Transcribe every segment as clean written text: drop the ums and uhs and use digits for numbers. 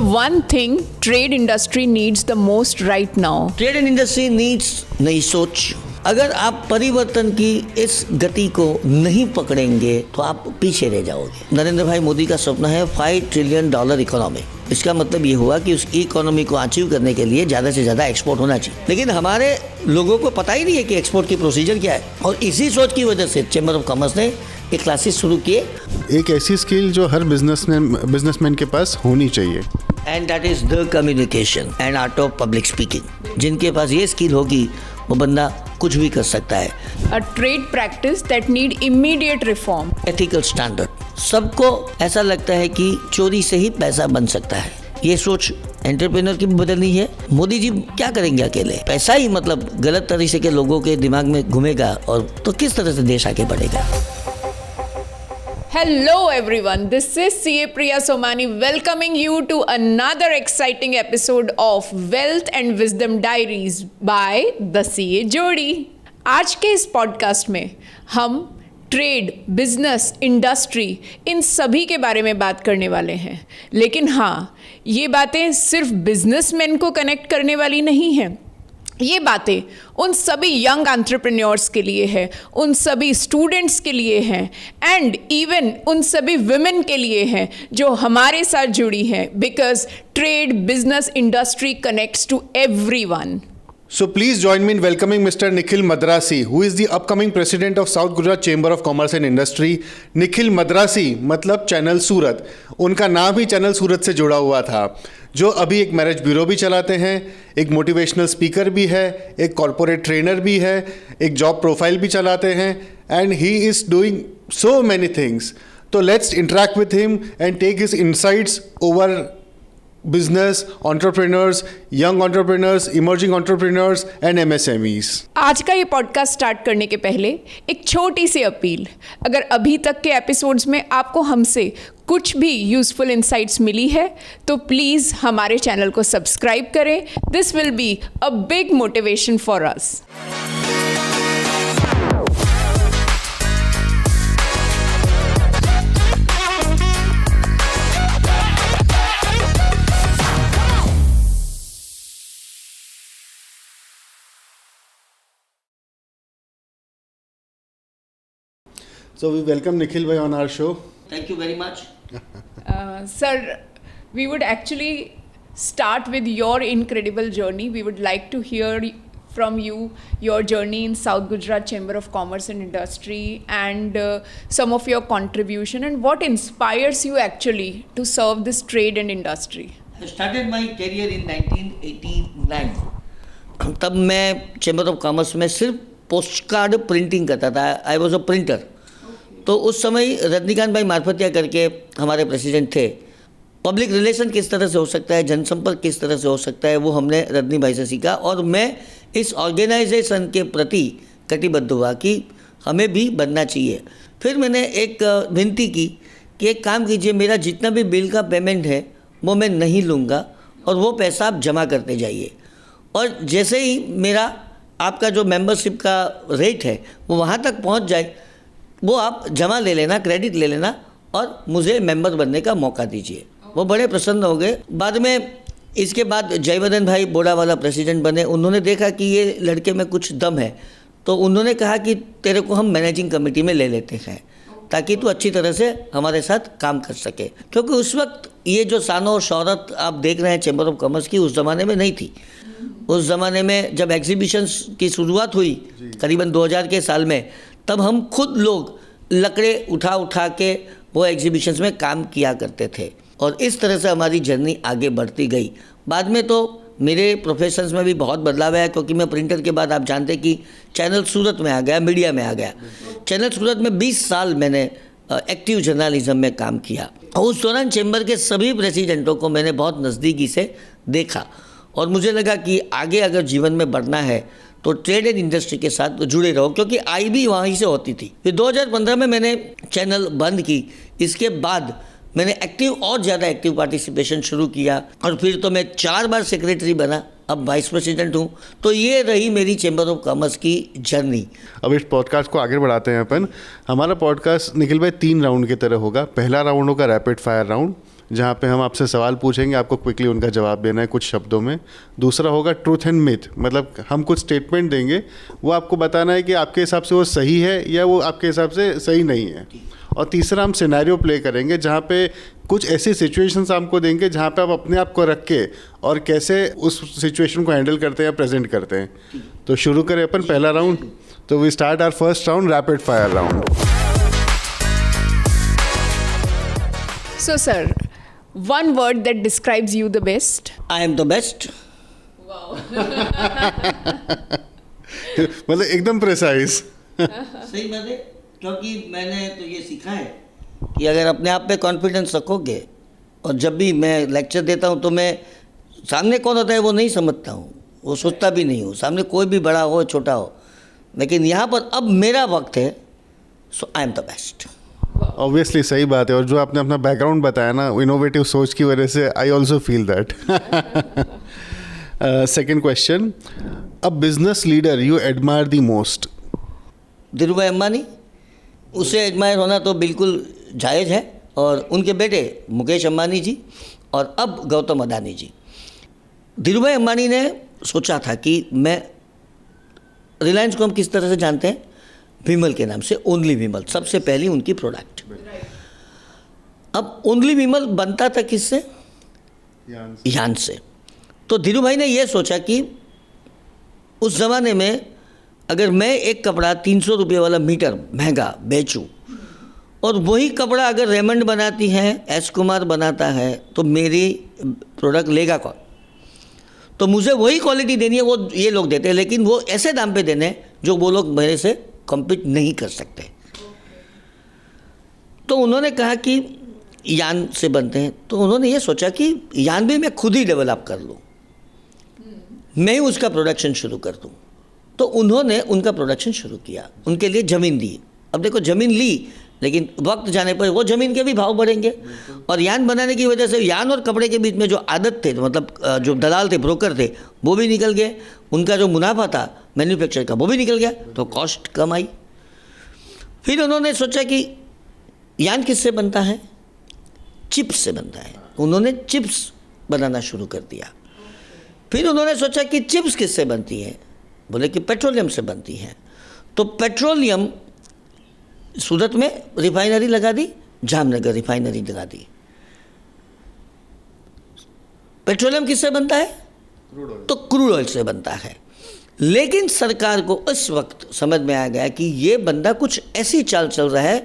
one thing trade industry needs the most right now? Trade and industry needs नई सोच। अगर आप परिवर्तन की इस गति को नहीं पकड़ेंगे तो आप पीछे रह जाओगे। नरेंद्र भाई मोदी का स्वप्न है $5 ट्रिलियन इकोनॉमी। इसका मतलब ये हुआ कि उस इकोनॉमी को अचीव करने के लिए ज़्यादा से ज़्यादा एक्सपोर्ट होना चाहिए, लेकिन हमारे लोगों को पता ही नहीं है कि एक्सपोर्ट की प्रोसीजर क्या है। और इसी सोच की वजह से चैम्बर ऑफ कॉमर्स ने एक क्लासेस शुरू किए। एक ऐसी स्किल जो हर बिजनेसमैन के पास होनी चाहिए, and that is the communication and art of public speaking. जिनके पास ये स्किल होगी वो बंदा कुछ भी कर सकता है। A trade practice that need immediate reform. Ethical standard. सबको ऐसा लगता है कि चोरी से ही पैसा बन सकता है। ये सोच एंटरप्रेन्योर की भी बदलनी है। मोदी जी क्या करेंगे अकेले? पैसा ही मतलब गलत तरीके के लोगों के दिमाग में घूमेगा और तो किस तरह से देश आगे बढ़ेगा। Hello everyone, this is CA Priya Somani welcoming you to another exciting episode of Wealth and Wisdom Diaries by The CA Jodi। आज के इस पॉडकास्ट में हम ट्रेड, बिजनेस, इंडस्ट्री इन सभी के बारे में बात करने वाले हैं। लेकिन हाँ, ये बातें सिर्फ बिजनेसमैन को कनेक्ट करने वाली नहीं हैं। ये बातें उन सभी यंग एंटरप्रेन्योर्स के लिए है, उन सभी स्टूडेंट्स के लिए हैं एंड इवन उन सभी विमेन के लिए हैं जो हमारे साथ जुड़ी हैं, because trade, business, industry connects to everyone. So please join me in welcoming Mr. Nikhil Madrasi, who is the upcoming president of South Gujarat Chamber of Commerce and Industry. Nikhil Madrasi मतलब चैनल सूरत, उनका नाम ही चैनल सूरत से जुड़ा हुआ था, जो अभी एक मैरिज ब्यूरो भी चलाते हैं, एक मोटिवेशनल स्पीकर भी है, एक कॉर्पोरेट ट्रेनर भी है, एक जॉब प्रोफाइल भी चलाते हैं, and he is doing so many things. तो let's interact with him and take his insights over business, entrepreneurs, young entrepreneurs, emerging entrepreneurs and MSMEs। आज का ये पॉडकास्ट स्टार्ट करने के पहले एक छोटी सी अपील। अगर अभी तक के एपिसोड्स में आपको हमसे कुछ भी यूजफुल इंसाइट्स मिली है तो प्लीज़ हमारे चैनल को सब्सक्राइब करें। This will be a big motivation for us. So we welcome Nikhil bhai on our show. Thank you very much. Sir, we would actually start with your incredible journey. We would like to hear from you your journey in South Gujarat Chamber of Commerce and Industry and some of your contribution and what inspires you actually to serve this trade and industry. I started my career in 1989. तब मैं chamber of commerce में सिर्फ post card printing करता था। I was a printer. तो उस समय रजनीकांत भाई मार्फतिया करके हमारे प्रेसिडेंट थे। पब्लिक रिलेशन किस तरह से हो सकता है, जनसंपर्क किस तरह से हो सकता है, वो हमने रजनी भाई से सीखा और मैं इस ऑर्गेनाइजेशन के प्रति कटिबद्ध हुआ कि हमें भी बनना चाहिए। फिर मैंने एक विनती की कि एक काम कीजिए, मेरा जितना भी बिल का पेमेंट है वो मैं नहीं लूँगा और वो पैसा आप जमा करते जाइए, और जैसे ही मेरा आपका जो मेंबरशिप का रेट है वो वहाँ तक पहुँच जाए वो आप जमा ले लेना, क्रेडिट ले लेना और मुझे मेंबर बनने का मौका दीजिए। वो बड़े प्रसन्न हो गए। बाद में इसके बाद जयवर्धन भाई बोड़ा वाला प्रेसिडेंट बने। उन्होंने देखा कि ये लड़के में कुछ दम है, तो उन्होंने कहा कि तेरे को हम मैनेजिंग कमेटी में ले लेते हैं ताकि तू अच्छी तरह से हमारे साथ काम कर सके। क्योंकि उस वक्त ये जो शान और शौहरत आप देख रहे हैं चैम्बर ऑफ कॉमर्स की, उस ज़माने में नहीं थी। उस ज़माने में जब एग्जीबिशंस की शुरुआत हुई करीबन 2000 के साल में, तब हम खुद लोग लकड़े उठा के वो एग्जीबिशंस में काम किया करते थे और इस तरह से हमारी जर्नी आगे बढ़ती गई। बाद में तो मेरे प्रोफेशंस में भी बहुत बदलाव आया, क्योंकि मैं प्रिंटर के बाद आप जानते हैं कि चैनल सूरत में आ गया, मीडिया में आ गया। चैनल सूरत में 20 साल मैंने एक्टिव जर्नलिज्म में काम किया और उस दौरान चैम्बर के सभी प्रेसिडेंटों को मैंने बहुत नज़दीकी से देखा और मुझे लगा कि आगे अगर जीवन में बढ़ना है तो ट्रेड एंड इंडस्ट्री के साथ जुड़े रहो, क्योंकि आई भी वहीं से होती थी। फिर 2015 में मैंने चैनल बंद की। इसके बाद मैंने और ज़्यादा एक्टिव पार्टिसिपेशन शुरू किया और फिर तो मैं 4 बार सेक्रेटरी बना, अब वाइस प्रेसिडेंट हूँ। तो ये रही मेरी चैम्बर ऑफ कॉमर्स की जर्नी। अब इस पॉडकास्ट को आगे बढ़ाते हैं अपन। हमारा पॉडकास्ट निखिल भाई 3 राउंड की तरह होगा। पहला राउंड होगा रैपिड फायर राउंड, जहाँ पे हम आपसे सवाल पूछेंगे, आपको क्विकली उनका जवाब देना है कुछ शब्दों में। दूसरा होगा ट्रूथ एंड मिथ, मतलब हम कुछ स्टेटमेंट देंगे, वो आपको बताना है कि आपके हिसाब से वो सही है या वो आपके हिसाब से सही नहीं है। और तीसरा हम सिनेरियो प्ले करेंगे, जहाँ पे कुछ ऐसी सिचुएशंस आपको देंगे जहाँ पे आप अपने आप को रख के और कैसे उस सिचुएशन को हैंडल करते हैं या प्रेजेंट करते हैं। तो शुरू करें अपन पहला राउंड। तो we start our first round, rapid fire round. So, sir, one word that describes you the best. I am the best. मतलब एकदम प्रिसाइज। सही बात है, क्योंकि मैंने तो ये सीखा है कि अगर अपने आप पे कॉन्फिडेंस रखोगे, और जब भी मैं लेक्चर देता हूँ तो मैं सामने कौन होता है वो नहीं समझता हूँ, वो सोचता भी नहीं हूँ, सामने कोई भी बड़ा हो छोटा हो, लेकिन यहाँ पर अब मेरा वक्त है, so I am the best. Obviously सही बात है, और जो आपने अपना बैकग्राउंड बताया ना इनोवेटिव सोच की वजह से, I also feel that. Second question, a business leader you admire the most. Dhirubhai Ambani, उसे एडमायर होना तो बिल्कुल जायज़ है, और उनके बेटे मुकेश अंबानी जी और अब गौतम अडानी जी। धीरूभाई अंबानी ने सोचा था कि मैं, रिलायंस को हम किस तरह से जानते हैं, विमल के नाम से, ओनली विमल सबसे पहली उनकी प्रोडक्ट। अब ओनली विमल बनता था किससे, यान से। तो धीरूभाई ने यह सोचा कि उस ज़माने में अगर मैं एक कपड़ा 300 रुपये वाला मीटर महंगा बेचूं, और वही कपड़ा अगर रेमंड बनाती है, एस कुमार बनाता है, तो मेरी प्रोडक्ट लेगा कौन। तो मुझे वही क्वालिटी देनी है, वो ये लोग देते हैं, लेकिन वो ऐसे दाम पे देने जो वो लोग मेरे से कम्पीट नहीं कर सकते। तो उन्होंने कहा कि यान से बनते हैं, तो उन्होंने ये सोचा कि यान भी मैं खुद ही डेवलप कर लूँ, मैं ही उसका प्रोडक्शन शुरू कर दूँ। तो उन्होंने उनका प्रोडक्शन शुरू किया, उनके लिए ज़मीन दी। अब देखो, ज़मीन ली, लेकिन वक्त जाने पर वो ज़मीन के भी भाव बढ़ेंगे, और यान बनाने की वजह से यान और कपड़े के बीच में जो आदत थे, मतलब जो दलाल थे, ब्रोकर थे, वो भी निकल गए, उनका जो मुनाफा था मैन्युफैक्चर का वो भी निकल गया, तो कॉस्ट कम आई। फिर उन्होंने सोचा कि यान किससे बनता है, चिप्स से बनता है। उन्होंने चिप्स बनाना शुरू कर दिया। फिर उन्होंने सोचा कि चिप्स किससे बनती है, बोले कि पेट्रोलियम से बनती है। तो पेट्रोलियम, सूरत में रिफाइनरी लगा दी, जामनगर रिफाइनरी लगा दी। पेट्रोलियम किससे बनता है, तो क्रूड ऑयल से बनता है। लेकिन सरकार को इस वक्त समझ में आ गया कि ये बंदा कुछ ऐसी चाल चल रहा है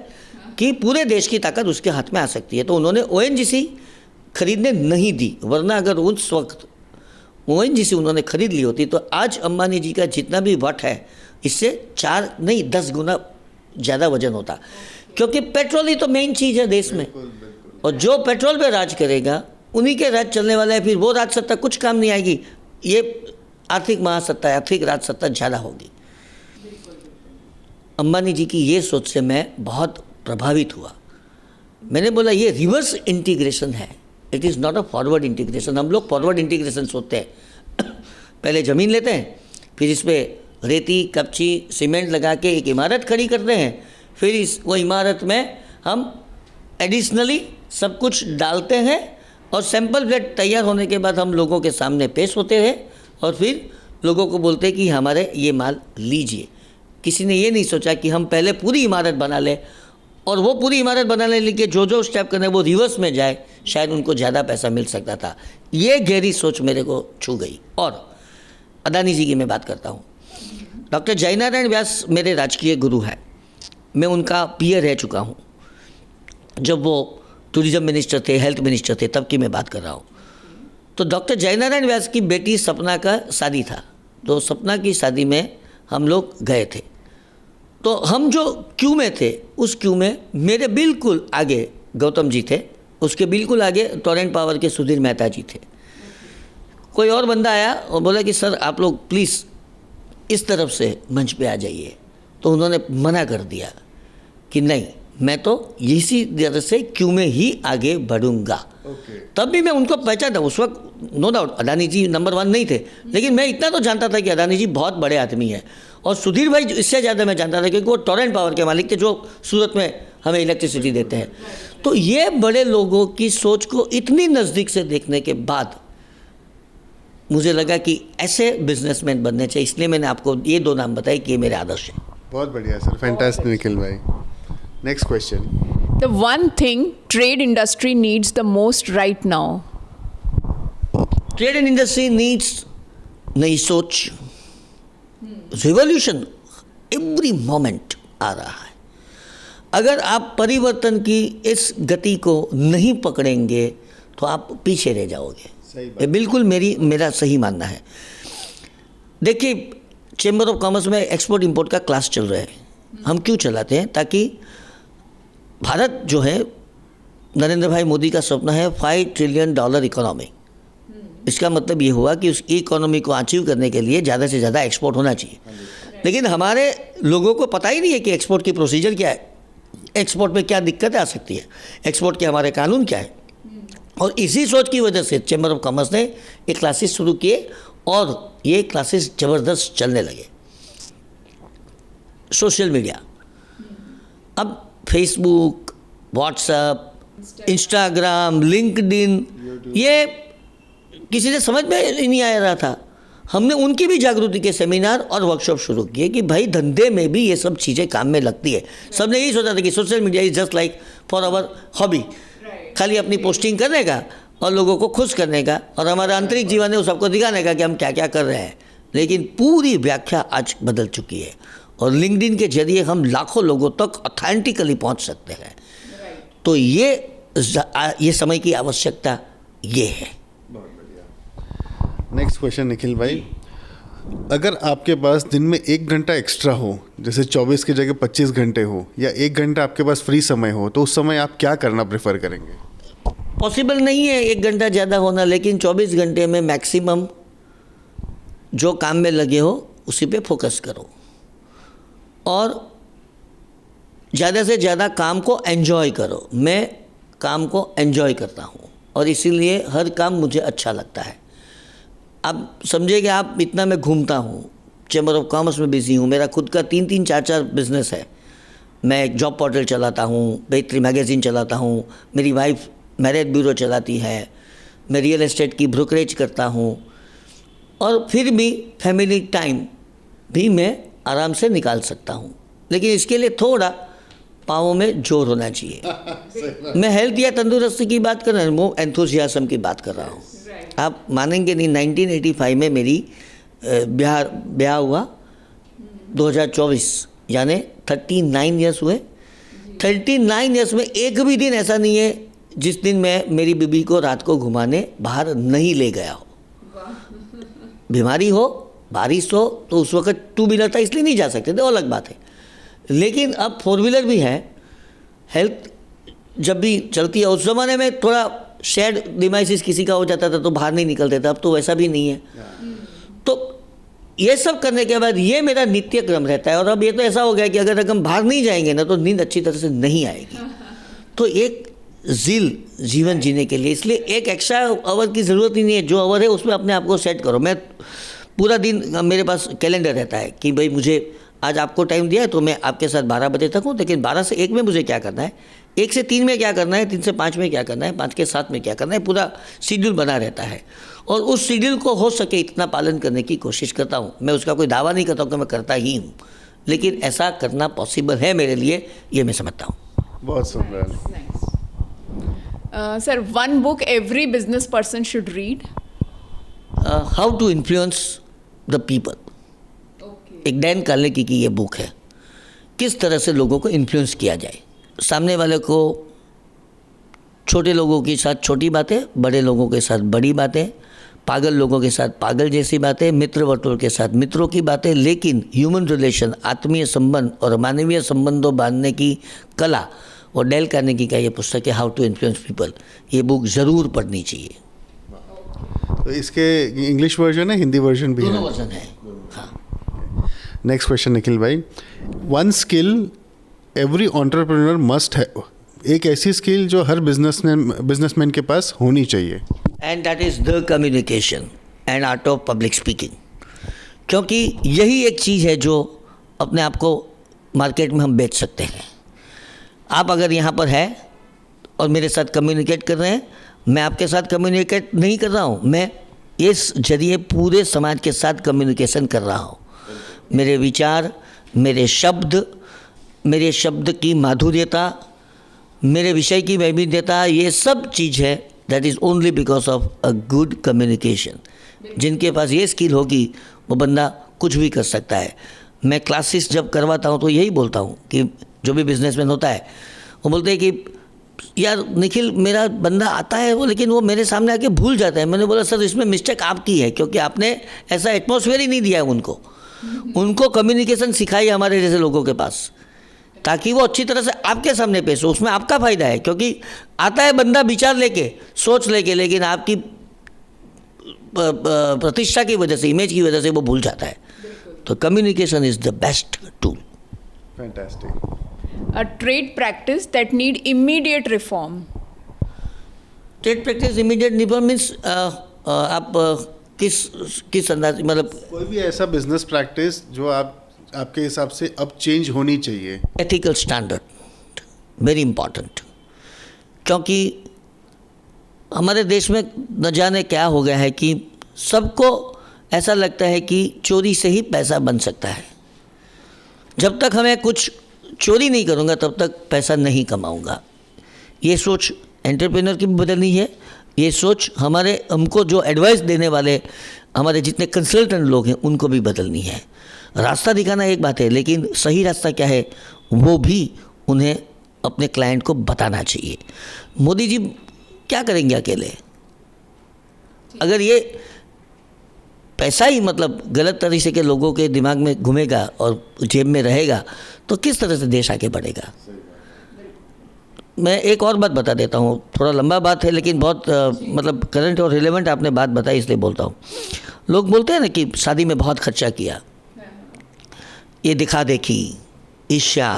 कि पूरे देश की ताकत उसके हाथ में आ सकती है। तो उन्होंने ONGC खरीदने नहीं दी, वरना अगर उस वक्त ONGC उन्होंने खरीद ली होती तो आज अंबानी जी का जितना भी वट है, इससे 4 नहीं 10 गुना ज़्यादा वजन होता, क्योंकि पेट्रोल ही तो मेन चीज़ है देश में। और जो पेट्रोल पे राज करेगा उन्हीं के राज चलने वाला है। फिर वो राज सत्ता कुछ काम नहीं आएगी, ये आर्थिक महासत्ता है, आर्थिक राज सत्ता ज़्यादा होगी। अंबानी जी की ये सोच से मैं बहुत प्रभावित हुआ। मैंने बोला ये रिवर्स इंटीग्रेशन है, it is not a forward integration. हम लोग फॉरवर्ड इंटीग्रेशन सोचते हैं, पहले ज़मीन लेते हैं, फिर इस पर रेती, कपची, सीमेंट लगा के एक इमारत खड़ी करते हैं, फिर वो इमारत में हम एडिशनली सब कुछ डालते हैं, और सैंपल प्लेट तैयार होने के बाद हम लोगों के सामने पेश होते हैं, और फिर लोगों को बोलते हैं कि हमारे ये माल लीजिए। किसी ने ये नहीं सोचा कि हम पहले पूरी इमारत बना लें, और वो पूरी इमारत बनाने के लिए जो स्टेप करने वो रिवर्स में जाए, शायद उनको ज़्यादा पैसा मिल सकता था। ये गहरी सोच मेरे को छू गई। और अडानी जी की मैं बात करता हूँ। डॉक्टर जयनारायण व्यास मेरे राजकीय गुरु हैं, मैं उनका पीयर रह चुका हूँ। जब वो टूरिज्म मिनिस्टर थे, हेल्थ मिनिस्टर थे, तब की मैं बात कर रहा हूँ। तो डॉक्टर जयनारायण व्यास की बेटी सपना का शादी था, तो सपना की शादी में हम लोग गए थे। तो हम जो क्यू में थे, उस क्यू में मेरे बिल्कुल आगे गौतम जी थे, उसके बिल्कुल आगे टोरेंट पावर के सुधीर मेहता जी थे। कोई और बंदा आया और बोला कि सर आप लोग प्लीज़ इस तरफ से मंच पे आ जाइए। तो उन्होंने मना कर दिया कि नहीं, मैं तो इसी तरह से क्यू में ही आगे बढ़ूंगा। तब भी मैं उनको पहचानता, उस वक्त नो डाउट अडानी जी नंबर 1 नहीं थे, लेकिन मैं इतना तो जानता था कि अडानी जी बहुत बड़े आदमी हैं। और सुधीर भाई इससे ज़्यादा मैं जानता था, क्योंकि वो टोरेंट पावर के मालिक थे, जो सूरत में हमें इलेक्ट्रिसिटी देते हैं। तो ये बड़े लोगों की सोच को इतनी नज़दीक से देखने के बाद मुझे लगा कि ऐसे बिजनेसमैन बनने चाहिए, इसलिए मैंने आपको ये 2 नाम बताए कि ये मेरे आदर्श हैं। बहुत बढ़िया सर, फैंटास्टिक निखिल भाई। Next question. The one thing trade industry needs the most right now. Trade and industry needs नई सोच, रिवॉल्यूशन एवरी मोमेंट आ रहा है। अगर आप परिवर्तन की इस गति को नहीं पकड़ेंगे तो आप पीछे रह जाओगे। ये बिल्कुल मेरा सही मानना है। देखिए, चेंबर ऑफ कॉमर्स में एक्सपोर्ट इंपोर्ट का क्लास चल रहा है। हम क्यों चलाते हैं? ताकि भारत जो है, नरेंद्र भाई मोदी का सपना है $5 ट्रिलियन इकोनॉमी। इसका मतलब ये हुआ कि उस इकोनॉमी को अचीव करने के लिए ज़्यादा से ज़्यादा एक्सपोर्ट होना चाहिए। लेकिन हमारे लोगों को पता ही नहीं है कि एक्सपोर्ट की प्रोसीजर क्या है, एक्सपोर्ट में क्या दिक्कतें आ सकती है, एक्सपोर्ट के हमारे कानून क्या है। और इसी सोच की वजह से चैम्बर ऑफ कॉमर्स ने एक क्लासेस शुरू किए और ये क्लासेस ज़बरदस्त चलने लगे। सोशल मीडिया, अब फेसबुक, व्हाट्सएप, इंस्टाग्राम, लिंक्डइन, ये किसी से समझ में ही नहीं आ रहा था। हमने उनकी भी जागृति के सेमिनार और वर्कशॉप शुरू किए कि भाई धंधे में भी ये सब चीज़ें काम में लगती है। सबने यही सोचा था कि social media is just like for our hobby, खाली अपनी पोस्टिंग करने का और लोगों को खुश करने का, और हमारा आंतरिक जीवन है वो सबको दिखाने का कि हम क्या क्या कर रहे हैं। लेकिन पूरी व्याख्या आज बदल चुकी है और लिंक्डइन के जरिए हम लाखों लोगों तक ऑथेंटिकली पहुंच सकते हैं। तो ये समय की आवश्यकता ये है। नेक्स्ट क्वेश्चन निखिल भाई, अगर आपके पास दिन में 1 घंटा एक्स्ट्रा हो, जैसे 24 की जगह 25 घंटे हो, या 1 घंटा आपके पास फ्री समय हो, तो उस समय आप क्या करना प्रेफर करेंगे? पॉसिबल नहीं है 1 घंटा ज़्यादा होना, लेकिन 24 घंटे में मैक्सिमम जो काम में लगे हो उसी पे फोकस करो और ज़्यादा से ज़्यादा काम को एंजॉय करो। मैं काम को एंजॉय करता हूँ और इसीलिए हर काम मुझे अच्छा लगता है। आप समझिए कि आप इतना मैं घूमता हूँ, चैम्बर ऑफ कॉमर्स में बिजी हूँ, मेरा खुद का 3-3, 4-4 बिजनेस है। मैं एक जॉब पोर्टल चलाता हूँ, बेहतरी मैगज़ीन चलाता हूँ, मेरी वाइफ मैरिज ब्यूरो चलाती है, मैं रियल एस्टेट की ब्रोकरेज करता हूँ, और फिर भी फैमिली टाइम भी मैं आराम से निकाल सकता हूँ। लेकिन इसके लिए थोड़ा पाँवों में जोर होना चाहिए। मैं हेल्थ या तंदुरुस्ती की बात कर रहा हूँ, वो एंथुसियाज्म की बात कर रहा हूँ। आप मानेंगे नहीं, 1985 में मेरी ब्याह हुआ, 2024 यानी 39 ईयर्स हुए। 39 ईयर्स में एक भी दिन ऐसा नहीं है जिस दिन मैं मेरी बीबी को रात को घुमाने बाहर नहीं ले गया हो। बीमारी हो, बारिश हो, तो उस वक्त 2 व्हीलर था इसलिए नहीं जा सकते थे, वो अलग बात है। लेकिन अब 4 व्हीलर भी है, हेल्थ जब भी चलती है। उस ज़माने में थोड़ा शेड डिवाइसेस किसी का हो जाता था तो बाहर नहीं निकलते थे, अब तो वैसा भी नहीं है। तो ये सब करने के बाद ये मेरा नित्य क्रम रहता है। और अब ये तो ऐसा हो गया कि अगर हम बाहर नहीं जाएंगे ना तो नींद अच्छी तरह से नहीं आएगी। तो एक ज़िल जीवन जीने के लिए इसलिए एक एक्स्ट्रा आवर की ज़रूरत ही नहीं है। जो आवर है उसमें अपने आप को सेट करो। मैं पूरा दिन, मेरे पास कैलेंडर रहता है कि भाई मुझे आज आपको टाइम दिया है तो मैं आपके साथ 12 बजे तक हूँ, लेकिन 12 से 1 में मुझे क्या करना है, 1 से 3 में क्या करना है, 3 से 5 में क्या करना है, 5 के 7 में क्या करना है, पूरा शेड्यूल बना रहता है। और उस शेड्यूल को हो सके इतना पालन करने की कोशिश करता हूँ। मैं उसका कोई दावा नहीं करता हूँ कि मैं करता ही हूँ, लेकिन ऐसा करना पॉसिबल है मेरे लिए, ये मैं समझता हूँ। बहुत सुंदर। Sir, one book every business person should read. How to influence the people, एक डैन कार्नेगी की ये बुक है। किस तरह से लोगों को इन्फ्लुएंस किया जाए, सामने वाले को छोटे लोगों के साथ छोटी बातें, बड़े लोगों के साथ बड़ी बातें, पागल लोगों के साथ पागल जैसी बातें, मित्र वर्तुल के साथ मित्रों की बातें, लेकिन ह्यूमन रिलेशन, आत्मीय संबंध और मानवीय संबंधों बांधने की कला, और डेल कार्नेगी का ये पुस्तक है हाउ टू इन्फ्लुएंस पीपल। ये बुक ज़रूर पढ़नी चाहिए। तो इसके इंग्लिश वर्जन है, हिंदी वर्जन भी है? दोनों वर्जन है। हाँ। नेक्स्ट क्वेश्चन निखिल भाई, one skill every entrepreneur must have, एक ऐसी स्किल जो हर बिजनेसमैन के पास होनी चाहिए। And that is the communication and art of public speaking. क्योंकि यही एक चीज़ है जो अपने आप को मार्केट में हम बेच सकते हैं। आप अगर यहाँ पर है और मेरे साथ कम्युनिकेट कर रहे हैं, मैं आपके साथ कम्युनिकेट नहीं कर रहा हूँ, मैं इस जरिए पूरे समाज के साथ कम्युनिकेशन कर रहा हूँ। मेरे विचार, मेरे शब्द की माधुर्यता, मेरे विषय की वैविध्यता, ये सब चीज़ है that is only because of a good communication. जिनके पास ये स्किल होगी वो बंदा कुछ भी कर सकता है। मैं क्लासेस जब करवाता हूँ तो यही बोलता हूँ कि जो भी बिजनेसमैन होता है वो बोलते हैं कि यार निखिल, मेरा बंदा आता है वो, लेकिन वो मेरे सामने आके भूल जाता है। मैंने बोला सर, इसमें मिस्टेक आपकी है, क्योंकि आपने ऐसा एटमॉस्फेयर ही नहीं दिया है उनको कम्युनिकेशन सिखाई हमारे जैसे लोगों के पास, ताकि वो अच्छी तरह से आपके सामने पेश हो। उसमें आपका फ़ायदा है, क्योंकि आता है बंदा विचार लेके, सोच लेके, लेकिन आपकी प्रतिष्ठा की वजह से, इमेज की वजह से वो भूल जाता है। तो communication is the best tool. Fantastic. A trade practice that need immediate reform. Trade practice immediate reform means आप किस अंदाज, मतलब कोई भी ऐसा बिजनेस प्रैक्टिस जो आपके हिसाब से अब चेंज होनी चाहिए। एथिकल स्टैंडर्ड वेरी इम्पॉर्टेंट, क्योंकि हमारे देश में न जाने क्या हो गया है कि सबको ऐसा लगता है कि चोरी से ही पैसा बन सकता है। जब तक हमें कुछ चोरी नहीं करूँगा तब तक पैसा नहीं कमाऊँगा। ये सोच एंटरप्रेन्योर की भी बदलनी है। ये सोच हमको जो एडवाइस देने वाले हमारे जितने कंसल्टेंट लोग हैं उनको भी बदलनी है। रास्ता दिखाना एक बात है, लेकिन सही रास्ता क्या है वो भी उन्हें अपने क्लाइंट को बताना चाहिए। मोदी जी क्या करेंगे अकेले? अगर ये पैसा ही मतलब गलत तरीके के लोगों के दिमाग में घूमेगा और जेब में रहेगा तो किस तरह से देश आगे बढ़ेगा? मैं एक और बात बता देता हूँ, थोड़ा लंबा बात है लेकिन बहुत मतलब करंट और रिलेवेंट आपने बात बताई इसलिए बोलता हूँ। लोग बोलते हैं ना कि शादी में बहुत खर्चा किया, ये दिखा देखी, ईर्ष्या।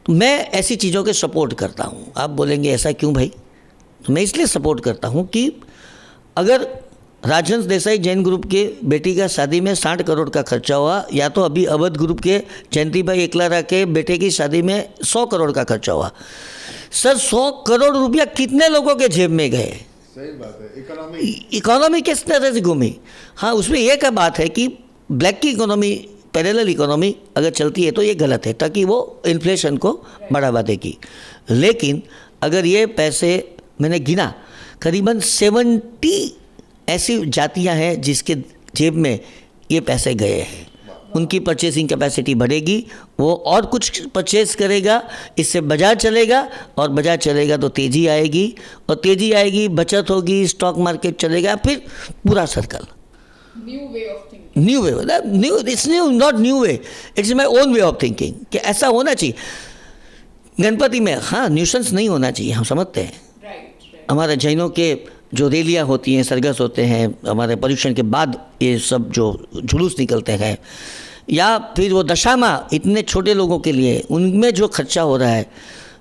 मैं ऐसी चीज़ों के सपोर्ट करता हूँ। आप बोलेंगे ऐसा क्यों भाई? मैं इसलिए सपोर्ट करता हूँ कि अगर राजहंस देसाई जैन ग्रुप के बेटी का शादी में 60 करोड़ का खर्चा हुआ, या तो अभी अवध ग्रुप के जयंती भाई एकलारा के बेटे की शादी में 100 करोड़ का खर्चा हुआ। सर 100 करोड़ रुपया कितने लोगों के जेब में गए? सही बात है। इकोनॉमी किस तरह से घूमी? हाँ, उसमें यह क्या बात है कि ब्लैक की इकोनॉमी, पैरेलल इकोनॉमी अगर चलती है तो ये गलत है, ताकि वो इन्फ्लेशन को बढ़ावा देगी। लेकिन अगर ये पैसे मैंने गिना, करीबन 70 ऐसी जातियां हैं जिसके जेब में ये पैसे गए हैं। उनकी परचेसिंग कैपेसिटी बढ़ेगी, वो और कुछ परचेस करेगा, इससे बाजार चलेगा, और बाजार चलेगा तो तेज़ी आएगी, और तेज़ी आएगी, बचत होगी, स्टॉक मार्केट चलेगा, फिर पूरा circle. New way of thinking. Not new way, it's my own way of thinking कि ऐसा होना चाहिए। गणपति में हाँ न्यूसेंस नहीं होना चाहिए, हम समझते हैं। Right. हमारे जैनों के जो रैलियाँ होती हैं, सरगस होते हैं, हमारे पर्यूषण के बाद ये सब जो जुलूस निकलते हैं, या फिर वो दशामा इतने छोटे लोगों के लिए, उनमें जो खर्चा हो रहा है,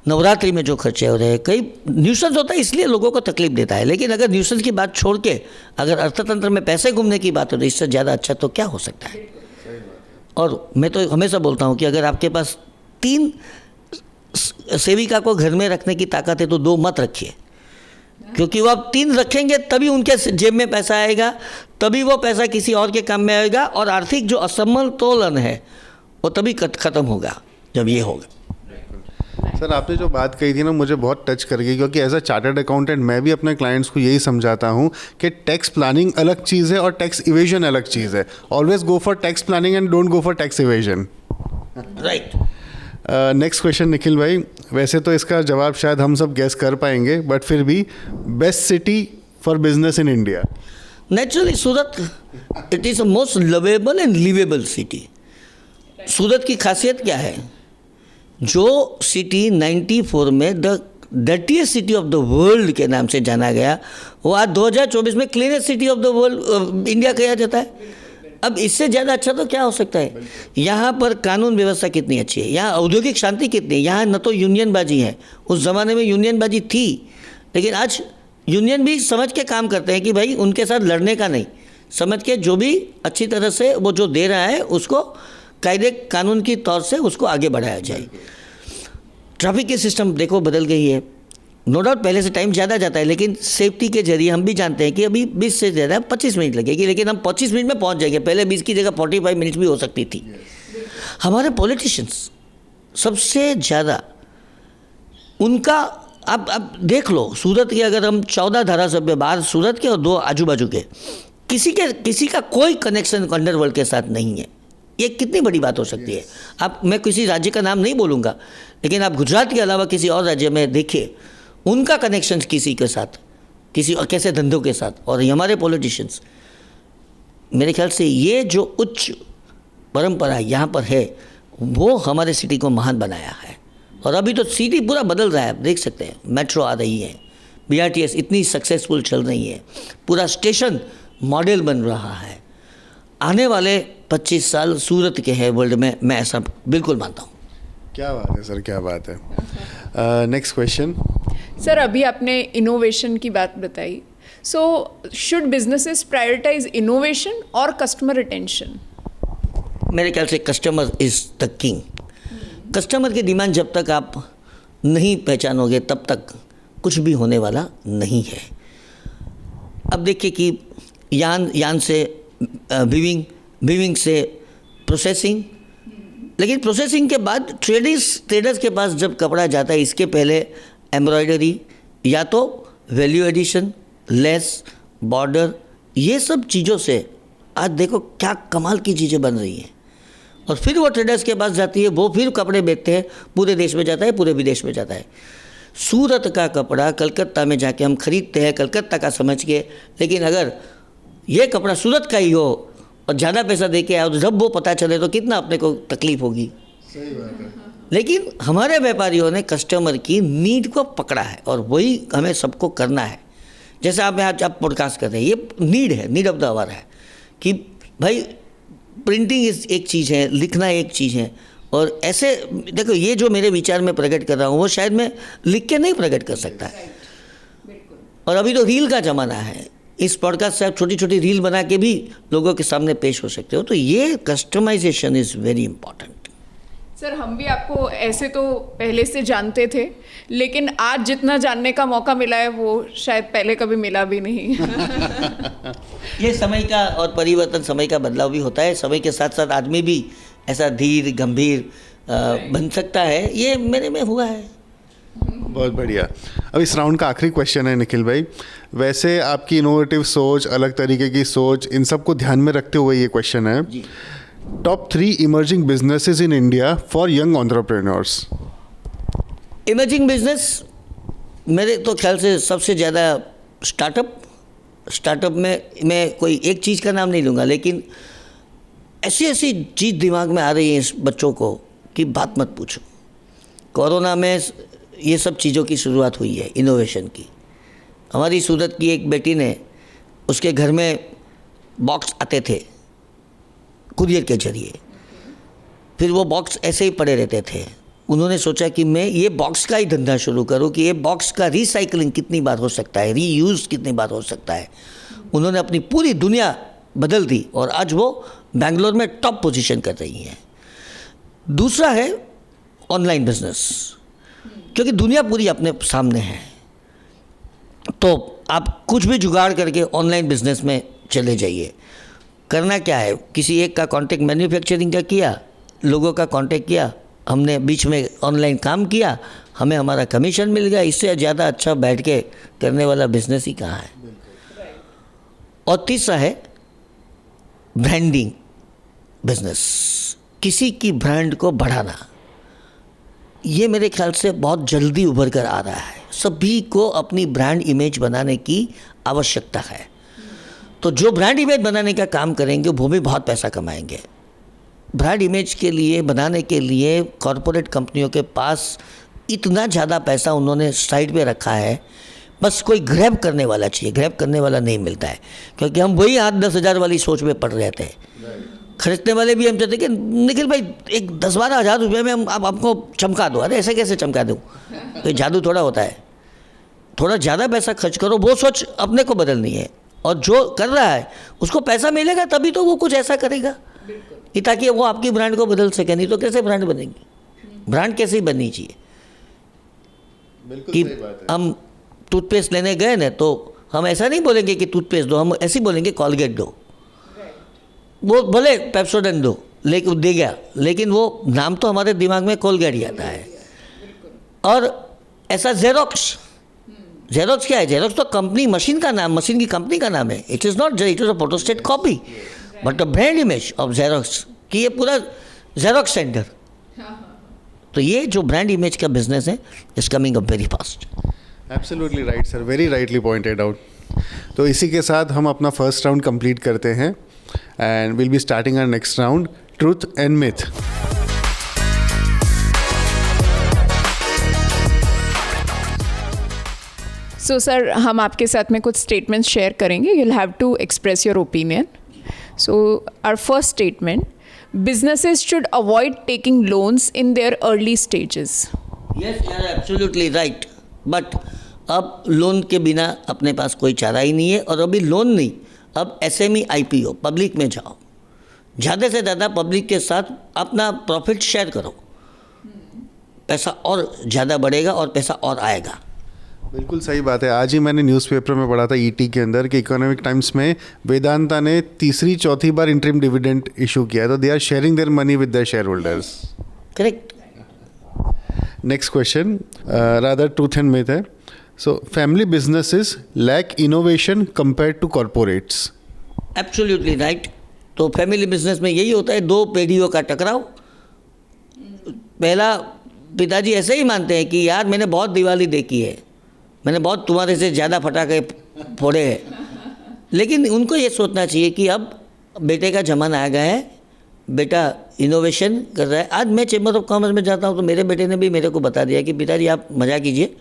नवरात्रि में जो खर्चे हो रहे हैं, कई न्यूसेंस होता है इसलिए लोगों को तकलीफ देता है। लेकिन अगर न्यूसेंस की बात छोड़ के अगर अर्थतंत्र में पैसे घूमने की बात हो तो इससे ज़्यादा अच्छा तो क्या हो सकता है? और मैं तो हमेशा बोलता हूँ कि अगर आपके पास 3 सेविका को घर में रखने की ताकत है तो 2 मत रखिए, क्योंकि वो आप 3 रखेंगे तभी उनके जेब में पैसा आएगा, तभी वो पैसा किसी और के काम में आएगा, और आर्थिक जो असमतोलन है वो तभी ख़त्म होगा जब ये होगा। सर, आपने जो बात कही थी ना, मुझे बहुत टच कर गई, क्योंकि एज अ चार्टर्ड अकाउंटेंट मैं भी अपने क्लाइंट्स को यही समझाता हूँ कि टैक्स प्लानिंग अलग चीज़ है और टैक्स इवेजन अलग चीज़ है। Always go for tax planning and don't go for tax evasion. Right. Next question Nikhil भाई, वैसे तो इसका जवाब शायद हम सब गैस कर पाएंगे, बट फिर भी best city for business in India? Naturally Surat, it is a most lovable and livable city. Surat की खासियत क्या है? जो सिटी 94 में the dirtiest city of the world के नाम से जाना गया, वो आज 2024 में cleanest city of the world India कहा जाता है। अब इससे ज़्यादा अच्छा तो क्या हो सकता है? यहाँ पर कानून व्यवस्था कितनी अच्छी है, यहाँ औद्योगिक शांति कितनी है, यहाँ न तो यूनियनबाजी है, उस ज़माने में यूनियनबाजी थी, लेकिन आज यूनियन भी समझ के काम करते हैं कि भाई उनके साथ लड़ने का नहीं, समझ के जो भी अच्छी तरह से वो जो दे रहा है उसको कायदे कानून की तौर से उसको आगे बढ़ाया जाए। ट्रैफिक के सिस्टम देखो बदल गई है, नो डाउट पहले से टाइम ज़्यादा जाता है, लेकिन सेफ्टी के जरिए हम भी जानते हैं कि अभी 20 से ज़्यादा 25 मिनट लगेगी, लेकिन हम 25 मिनट में पहुंच जाएंगे। पहले 20 की जगह 45 मिनट भी हो सकती थी। हमारे पॉलिटिशियंस सबसे ज़्यादा उनका, अब देख लो सूरत के, अगर हम 14 धारासभ्य बाहर सूरत के और 2 आजू बाजू के, किसी का कोई कनेक्शन अंडरवर्ल्ड के साथ नहीं है। ये कितनी बड़ी बात हो सकती है। आप, मैं किसी राज्य का नाम नहीं बोलूँगा, लेकिन आप गुजरात के अलावा किसी और राज्य में देखिए, उनका कनेक्शन किसी के साथ, किसी और कैसे धंधों के साथ। और हमारे पॉलिटिशियंस, मेरे ख्याल से ये जो उच्च परंपरा यहाँ पर है, वो हमारे सिटी को महान बनाया है। और अभी तो सिटी पूरा बदल रहा है, आप देख सकते हैं, मेट्रो आ रही है, BRTS इतनी सक्सेसफुल चल रही है, पूरा स्टेशन मॉडल बन रहा है। आने वाले 25 साल सूरत के हैं वर्ल्ड में, मैं ऐसा बिल्कुल मानता हूँ। क्या बात है सर, क्या बात है। नेक्स्ट क्वेश्चन सर, अभी आपने इनोवेशन की बात बताई, so should businesses prioritise innovation और कस्टमर रिटेंशन? मेरे ख्याल से customer is the king. Customer की डिमांड जब तक आप नहीं पहचानोगे तब तक कुछ भी होने वाला नहीं है। अब देखिए कि यान से वीविंग से प्रोसेसिंग, लेकिन प्रोसेसिंग के बाद ट्रेडर्स के पास जब कपड़ा जाता है, इसके पहले एम्ब्रॉयडरी या तो वैल्यू एडिशन, लेस, बॉर्डर, ये सब चीज़ों से आज देखो क्या कमाल की चीज़ें बन रही हैं। और फिर वो ट्रेडर्स के पास जाती है, वो फिर कपड़े बेचते हैं, पूरे देश में जाता है, पूरे विदेश में जाता है। सूरत का कपड़ा कलकत्ता में जाके हम खरीदते हैं कलकत्ता का समझ के, लेकिन अगर ये कपड़ा सूरत का ही हो और ज़्यादा पैसा दे के आए तो जब वो पता चले तो कितना अपने को तकलीफ होगी। सही बात है। लेकिन हमारे व्यापारियों ने कस्टमर की नीड को पकड़ा है और वही हमें सबको करना है। जैसे आप पॉडकास्ट कर रहे हैं, ये नीड ऑफ द आवर है कि भाई प्रिंटिंग एक चीज़ है, लिखना एक चीज़ है। और ऐसे देखो, ये जो मेरे विचार में प्रकट कर रहा हूँ वो शायद मैं लिख के नहीं प्रकट कर सकता। और अभी तो रील का ज़माना है, इस पॉडकास्ट से आप छोटी छोटी रील बना के भी लोगों के सामने पेश हो सकते हो। तो ये customization is very important. Sir, हम भी आपको ऐसे तो पहले से जानते थे, लेकिन आज जितना जानने का मौका मिला है वो शायद पहले कभी मिला भी नहीं। ये समय का और परिवर्तन, समय का बदलाव भी होता है। समय के साथ साथ आदमी भी ऐसा धीर गंभीर बन सकता है, ये मेरे में हुआ है। बहुत बढ़िया। अब इस राउंड का आखिरी क्वेश्चन है निखिल भाई, वैसे आपकी इनोवेटिव सोच, अलग तरीके की सोच, इन सब को ध्यान में रखते हुए ये क्वेश्चन है, top 3 emerging businesses in India for young entrepreneurs. Emerging business मेरे तो ख्याल से सबसे ज़्यादा स्टार्टअप में मैं कोई एक चीज़ का नाम नहीं लूँगा, लेकिन ऐसी चीज़ दिमाग में आ रही है इस बच्चों को कि बात मत पूछो। कोरोना में ये सब चीज़ों की शुरुआत हुई है, इनोवेशन की। हमारी सूरत की एक बेटी ने, उसके घर में बॉक्स आते थे कुरियर के जरिए, फिर वो बॉक्स ऐसे ही पड़े रहते थे। उन्होंने सोचा कि मैं ये बॉक्स का ही धंधा शुरू करूं कि ये बॉक्स का रीसाइकलिंग कितनी बार हो सकता है, रीयूज़ कितनी बार हो सकता है। उन्होंने अपनी पूरी दुनिया बदल दी और आज वो बेंगलोर में टॉप पोजीशन कर रही हैं। दूसरा है ऑनलाइन बिजनेस, क्योंकि दुनिया पूरी अपने सामने है, तो आप कुछ भी जुगाड़ करके ऑनलाइन बिजनेस में चले जाइए। करना क्या है, किसी एक का कांटेक्ट मैन्युफैक्चरिंग का किया, लोगों का कांटेक्ट किया, हमने बीच में ऑनलाइन काम किया, हमें हमारा कमीशन मिल गया। इससे ज़्यादा अच्छा बैठ के करने वाला बिजनेस ही कहाँ है। और तीसरा है ब्रांडिंग बिजनेस, किसी की ब्रांड को बढ़ाना। ये मेरे ख्याल से बहुत जल्दी उभर कर आ रहा है। सभी को अपनी ब्रांड इमेज बनाने की आवश्यकता है, तो जो ब्रांड इमेज बनाने का काम करेंगे वो भी बहुत पैसा कमाएंगे। ब्रांड इमेज के लिए बनाने के लिए कॉरपोरेट कंपनियों के पास इतना ज़्यादा पैसा उन्होंने साइड पे रखा है, बस कोई ग्रैब करने वाला चाहिए। ग्रैब करने वाला नहीं मिलता है, क्योंकि हम वही 8-10 हज़ार वाली सोच में पड़ रहे थे। खरीदने वाले भी हम चाहते कि निखिल भाई एक 10-12 हज़ार रुपये में हम आपको चमका दो। अरे ऐसे कैसे चमका दूँ, तो जादू थोड़ा होता है। थोड़ा ज़्यादा पैसा खर्च करो, वो सोच अपने को बदलनी है। और जो कर रहा है उसको पैसा मिलेगा तभी तो वो कुछ ऐसा करेगा कि ताकि वो आपकी ब्रांड को बदल सके, नहीं तो कैसे ब्रांड बनेगी। ब्रांड कैसे बननी चाहिए, बिल्कुल कि सही बात है। हम टूथपेस्ट लेने गए ना तो हम ऐसा नहीं बोलेंगे कि टूथपेस्ट दो, हम ऐसे ही बोलेंगे कॉलगेट दो। वो भले पेप्सोडेंट दो लेकिन दे गया, लेकिन वो नाम तो हमारे दिमाग में कोलगेट ही आता है। और ऐसा जेरोक्स, जेरोक्स क्या है? जेरोक्स तो कंपनी, मशीन का नाम, मशीन की कंपनी का नाम है। It is not, it is a photostat copy, but the brand image of xerox कि ये पूरा जेरोक्स सेंटर। तो ये जो ब्रांड इमेज का बिजनेस है is coming up very fast. Absolutely right sir, very rightly pointed out. तो इसी के साथ हम अपना फर्स्ट राउंड कंप्लीट करते हैं and will be starting our next round, truth and myth. So sir, हम आपके साथ में कुछ स्टेटमेंट्स शेयर करेंगे. you'll have to express your opinion. So our first statement, businesses should avoid taking loans in their early stages. Yes, you are absolutely right, but अब loan के बिना अपने पास कोई चारा ही नहीं है। और अभी लोन नहीं, अब SME IPO, पब्लिक में जाओ, ज़्यादा से ज़्यादा पब्लिक के साथ अपना प्रॉफिट शेयर करो, पैसा और ज़्यादा बढ़ेगा और पैसा और आएगा। बिल्कुल सही बात है। आज ही मैंने न्यूज़पेपर में पढ़ा था ET के अंदर कि इकोनॉमिक टाइम्स में वेदांता ने तीसरी चौथी बार इंटरिम डिविडेंड इशू किया है, तो they are sharing their money with their share holders. Correct. Next question, rather truth and myth है। So family businesses lack innovation compare to corporates. Absolutely right. तो family business में यही होता है, दो पीढ़ियों का टकराव। पहला, पिताजी ऐसे ही मानते हैं कि यार मैंने बहुत दिवाली देखी है, मैंने बहुत तुम्हारे से ज़्यादा फटाके फोड़े हैं, लेकिन उनको ये सोचना चाहिए कि अब बेटे का ज़माना आ गया है, बेटा इनोवेशन कर रहा है। आज मैं चेंबर ऑफ कॉमर्स में जाता हूँ तो मेरे बेटे ने भी मेरे को बता दिया कि पिताजी आप मज़ा कीजिए,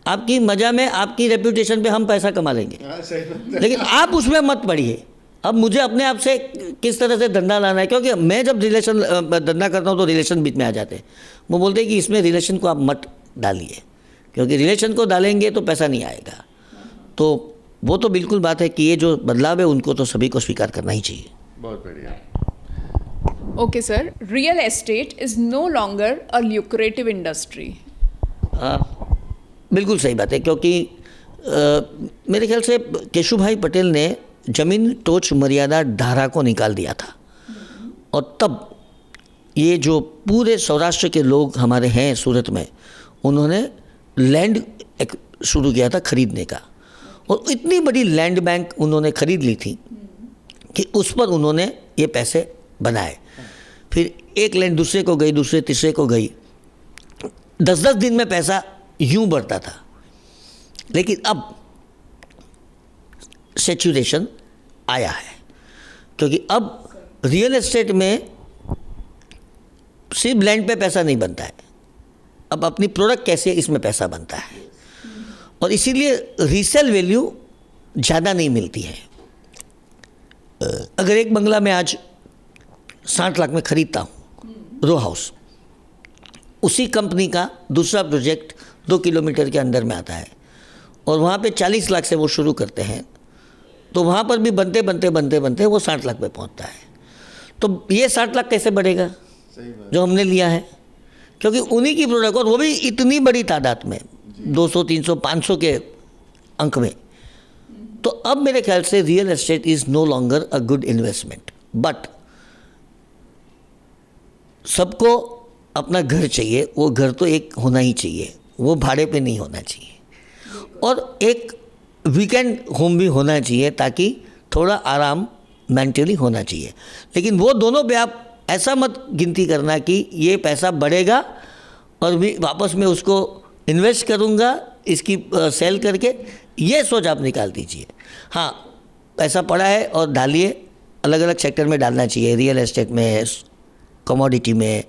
आपकी मज़ा में आपकी रेप्यूटेशन पे हम पैसा कमा लेंगे, लेकिन आप उसमें मत पड़िए। अब मुझे अपने आप से किस तरह से धंधा लाना है, क्योंकि मैं जब धंधा करता हूँ तो रिलेशन बीच में आ जाते हैं। वो बोलते हैं कि इसमें रिलेशन को आप मत डालिए, क्योंकि रिलेशन को डालेंगे तो पैसा नहीं आएगा। तो वो तो बिल्कुल बात है कि ये जो बदलाव है उनको तो सभी को स्वीकार करना ही चाहिए। बहुत बढ़िया। Okay, sir. Real estate is no longer a lucrative industry. बिल्कुल सही बात है, क्योंकि मेरे ख्याल से केशुभाई पटेल ने जमीन टोच मर्यादा धारा को निकाल दिया था, और तब ये जो पूरे सौराष्ट्र के लोग हमारे हैं सूरत में, उन्होंने लैंड एक शुरू किया था खरीदने का, और इतनी बड़ी लैंड बैंक उन्होंने खरीद ली थी कि उस पर उन्होंने ये पैसे बनाए। फिर एक लैंड दूसरे को गई, दूसरे तीसरे को गई, 10-10 दिन में पैसा यूं बढ़ता था। लेकिन अब सैचुरेशन आया है, क्योंकि अब रियल एस्टेट में सिर्फ लैंड पे पैसा नहीं बनता है, अब अपनी प्रोडक्ट कैसे इसमें पैसा बनता है, और इसीलिए रीसेल वैल्यू ज़्यादा नहीं मिलती है। अगर एक बंगला में आज 60 लाख में खरीदता हूँ रो हाउस, उसी कंपनी का दूसरा प्रोजेक्ट 2 किलोमीटर के अंदर में आता है और वहाँ पे 40 लाख से वो शुरू करते हैं, तो वहाँ पर भी बनते बनते बनते बनते वो 60 लाख पे पहुँचता है। तो ये 60 लाख कैसे बढ़ेगा जो हमने लिया है, क्योंकि उन्हीं की प्रोडक्ट, और वो भी इतनी बड़ी तादाद में, 200, 300, 500 के अंक में। तो अब मेरे ख्याल से real estate is no longer a good investment, but सबको अपना घर चाहिए, वो घर तो एक होना ही चाहिए, वो भाड़े पे नहीं होना चाहिए, और एक वीकेंड होम भी होना चाहिए ताकि थोड़ा आराम मेंटली होना चाहिए। लेकिन वो दोनों पे आप ऐसा मत गिनती करना कि ये पैसा बढ़ेगा और भी वापस मैं उसको इन्वेस्ट करूँगा इसकी सेल करके, ये सोच आप निकाल दीजिए। हाँ, पैसा पड़ा है और डालिए, अलग अलग सेक्टर में डालना चाहिए, रियल एस्टेट में, कमोडिटी में,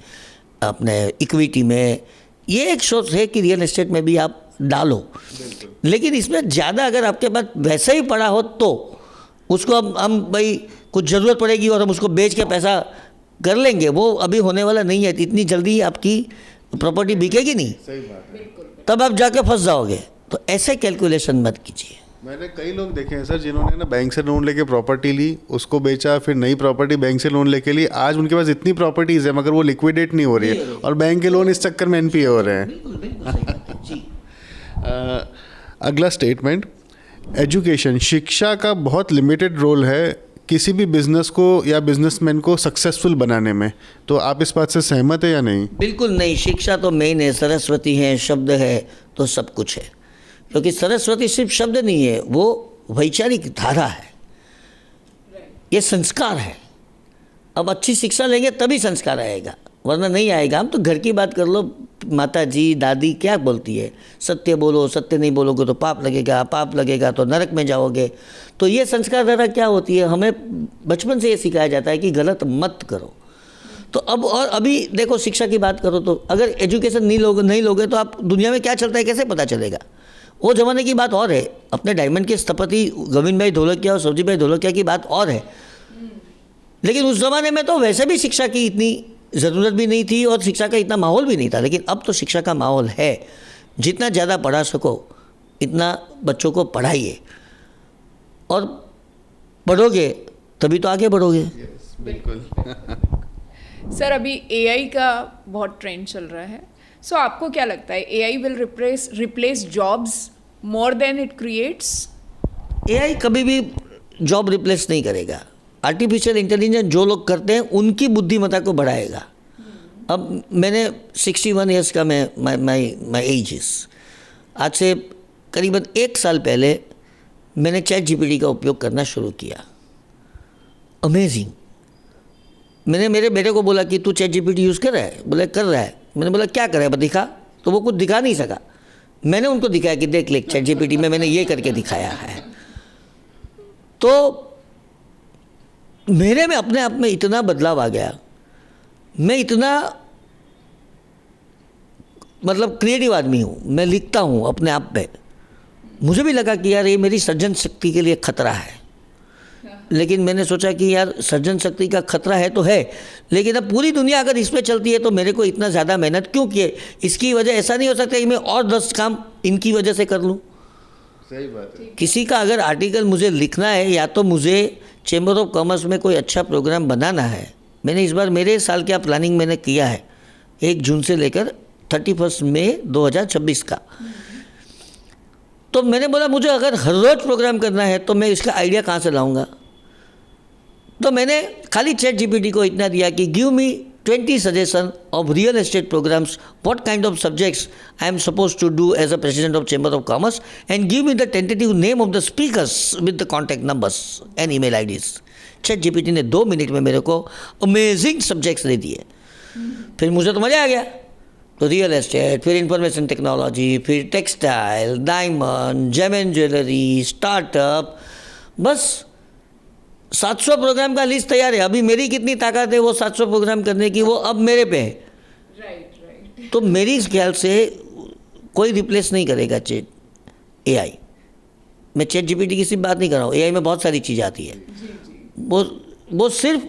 अपने इक्विटी में। ये एक सोच है कि रियल एस्टेट में भी आप डालो, लेकिन इसमें ज़्यादा अगर आपके पास वैसे ही पड़ा हो तो उसको हम भाई कुछ ज़रूरत पड़ेगी और हम उसको बेच के पैसा कर लेंगे, वो अभी होने वाला नहीं है। इतनी जल्दी आपकी प्रॉपर्टी बिकेगी नहीं, सही बात है। तब आप जाके फंस जाओगे। तो ऐसे कैलकुलेशन मत कीजिए। मैंने कई लोग देखे हैं सर जिन्होंने ना बैंक से लोन लेके प्रॉपर्टी ली, उसको बेचा, फिर नई प्रॉपर्टी बैंक से लोन लेके ली। आज उनके पास इतनी प्रॉपर्टीज़ है मगर वो लिक्विडेट नहीं हो रही है और बैंक के लोन इस चक्कर में NPA हो रहे हैं। बिल्कुल बिल्कुल सही बात है जी। अगला स्टेटमेंट, एजुकेशन, शिक्षा का बहुत लिमिटेड रोल है किसी भी बिजनेस को या बिजनेसमैन को सक्सेसफुल बनाने में, तो आप इस बात से सहमत है या नहीं? बिल्कुल नहीं, शिक्षा तो मेन है, सरस्वती है, शब्द है तो सब कुछ है। क्योंकि सरस्वती सिर्फ शब्द नहीं है, वो वैचारिक धारा है, ये संस्कार है। अब अच्छी शिक्षा लेंगे तभी संस्कार आएगा, वरना नहीं आएगा। हम तो घर की बात कर लो, माता जी दादी क्या बोलती है, सत्य बोलो, सत्य नहीं बोलोगे तो पाप लगेगा, पाप लगेगा तो नरक में जाओगे। तो ये संस्कार धारा क्या होती है, हमें बचपन से ये सिखाया जाता है कि गलत मत करो। तो अब और अभी देखो, शिक्षा की बात करो तो अगर एजुकेशन नहीं लोगे तो आप दुनिया में क्या चलता है कैसे पता चलेगा। वो ज़माने की बात और है, अपने डायमंड के स्थपति गोविंद भाई ढोलकिया और सब्जी भाई ढोलकिया की बात और है। लेकिन उस ज़माने में तो वैसे भी शिक्षा की इतनी ज़रूरत भी नहीं थी और शिक्षा का इतना माहौल भी नहीं था। लेकिन अब तो शिक्षा का माहौल है, जितना ज़्यादा पढ़ा सको इतना बच्चों को पढ़ाइए, और पढ़ोगे तभी तो आगे बढ़ोगे। बिल्कुल। सर, अभी एआई का बहुत ट्रेंड चल रहा है, सो आपको क्या लगता है AI will replace jobs more than it creates? AI कभी भी जॉब रिप्लेस नहीं करेगा। आर्टिफिशियल इंटेलिजेंस जो लोग करते हैं उनकी बुद्धिमत्ता को बढ़ाएगा। अब मैंने 61 ईयर्स का माई एज इज, आज से करीबन 1 साल पहले मैंने चैट जीपीटी का उपयोग करना शुरू किया। अमेजिंग। मैंने मेरे बेटे को बोला कि तू चैट जीपीटी यूज़ कर रहा है? बोले कर रहा है। मैंने बोला क्या कर रहा है, दिखा। तो वो कुछ दिखा नहीं सका। मैंने उनको दिखाया कि देख ले चैट जीपीटी में मैंने ये करके दिखाया है। तो मेरे में अपने आप में इतना बदलाव आ गया, मैं इतना मतलब क्रिएटिव आदमी हूँ, मैं लिखता हूँ अपने आप पे। मुझे भी लगा कि यार ये मेरी सृजन शक्ति के लिए खतरा है। लेकिन मैंने सोचा कि यार सृजन शक्ति का खतरा है तो है, लेकिन अब पूरी दुनिया अगर इस पे चलती है तो मेरे को इतना ज़्यादा मेहनत क्यों किए? इसकी वजह ऐसा नहीं हो सकता कि मैं और 10 काम इनकी वजह से कर लूँ। सही बात है। किसी का अगर आर्टिकल मुझे लिखना है या तो मुझे चेंबर ऑफ कॉमर्स में कोई अच्छा प्रोग्राम बनाना है। मैंने इस बार मेरे साल क्या प्लानिंग मैंने किया है 1 जून से लेकर 31 मई 2026 का। तो मैंने बोला मुझे अगर हर रोज़ प्रोग्राम करना है तो मैं इसका आइडिया कहाँ से लाऊंगा। तो मैंने खाली चैट जीपीटी को इतना दिया कि give me 20 suggestion of real estate programmes, what kind of subjects I am suppose to do as a president of chamber of commerce, and give me the tentative name of the speakers with the contact numbers and email IDs. ChatGPT ने 2 minute में मेरे को amazing subjects दे दिए। फिर मुझे तो मज़ा आ गया। तो रियल एस्टेट, फिर इंफॉर्मेशन टेक्नोलॉजी, फिर textile, diamond, gem and jewellery, startup, बस 700 प्रोग्राम का लिस्ट तैयार है। अभी मेरी कितनी ताकत है वो 700 प्रोग्राम करने की, वो अब मेरे पे है। राइट। तो मेरी इस ख्याल से कोई रिप्लेस नहीं करेगा चैट एआई। मैं चैट जीपीटी की सिर्फ बात नहीं कर रहा हूँ, एआई में बहुत सारी चीज़ आती है। वो सिर्फ